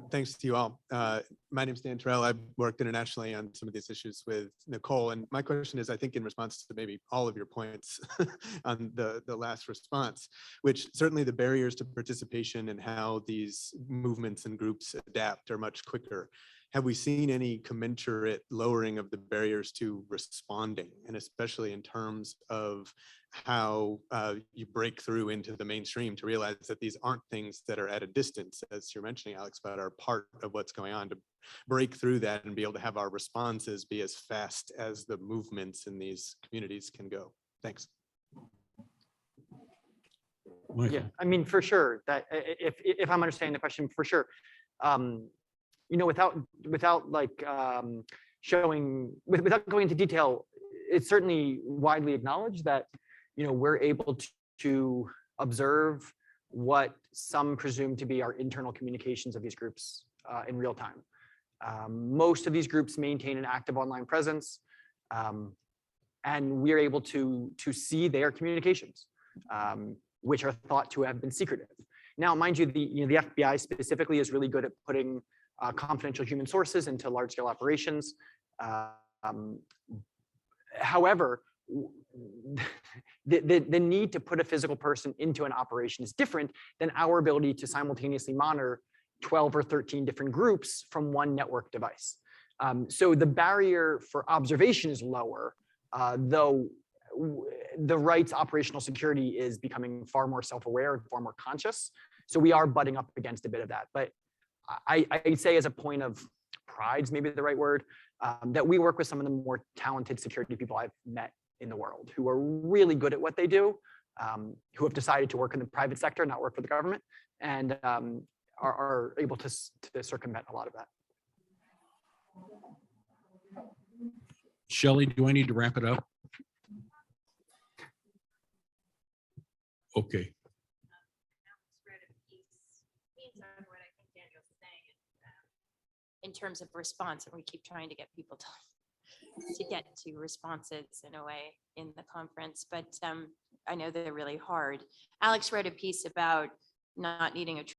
C: Thanks to you all. My name is Dan Terrell. I've worked internationally on some of these issues with Nicole. And my question is, I think in response to maybe all of your points on the last response, which certainly the barriers to participation and how these movements and groups adapt are much quicker. Have we seen any commensurate lowering of the barriers to responding, and especially in terms of how you break through into the mainstream to realize that these aren't things that are at a distance, as you're mentioning, Alex, but are part of what's going on, to break through that and be able to have our responses be as fast as the movements in these communities can go? Thanks.
B: Michael.
D: Yeah, I mean, for sure, that if I'm understanding the question, for sure. You know, without like without going into detail, it's certainly widely acknowledged that, you know, we're able to observe what some presume to be our internal communications of these groups in real time. Most of these groups maintain an active online presence, and we're able to see their communications, which are thought to have been secretive. Now, mind you, the FBI specifically is really good at putting confidential human sources into large-scale operations. However, the need to put a physical person into an operation is different than our ability to simultaneously monitor 12 or 13 different groups from one network device. So the barrier for observation is lower, though the right's operational security is becoming far more self-aware and far more conscious. So we are butting up against a bit of that. But I'd say, as a point of pride is maybe the right word, that we work with some of the more talented security people I've met in the world, who are really good at what they do, who have decided to work in the private sector, not work for the government, and are able to circumvent a lot of that.
B: Shelley, do I need to wrap it up? Okay.
G: In terms of response, and we keep trying to get people to get to responses in a way in the conference, but I know they're really hard. Alex wrote a piece about not needing a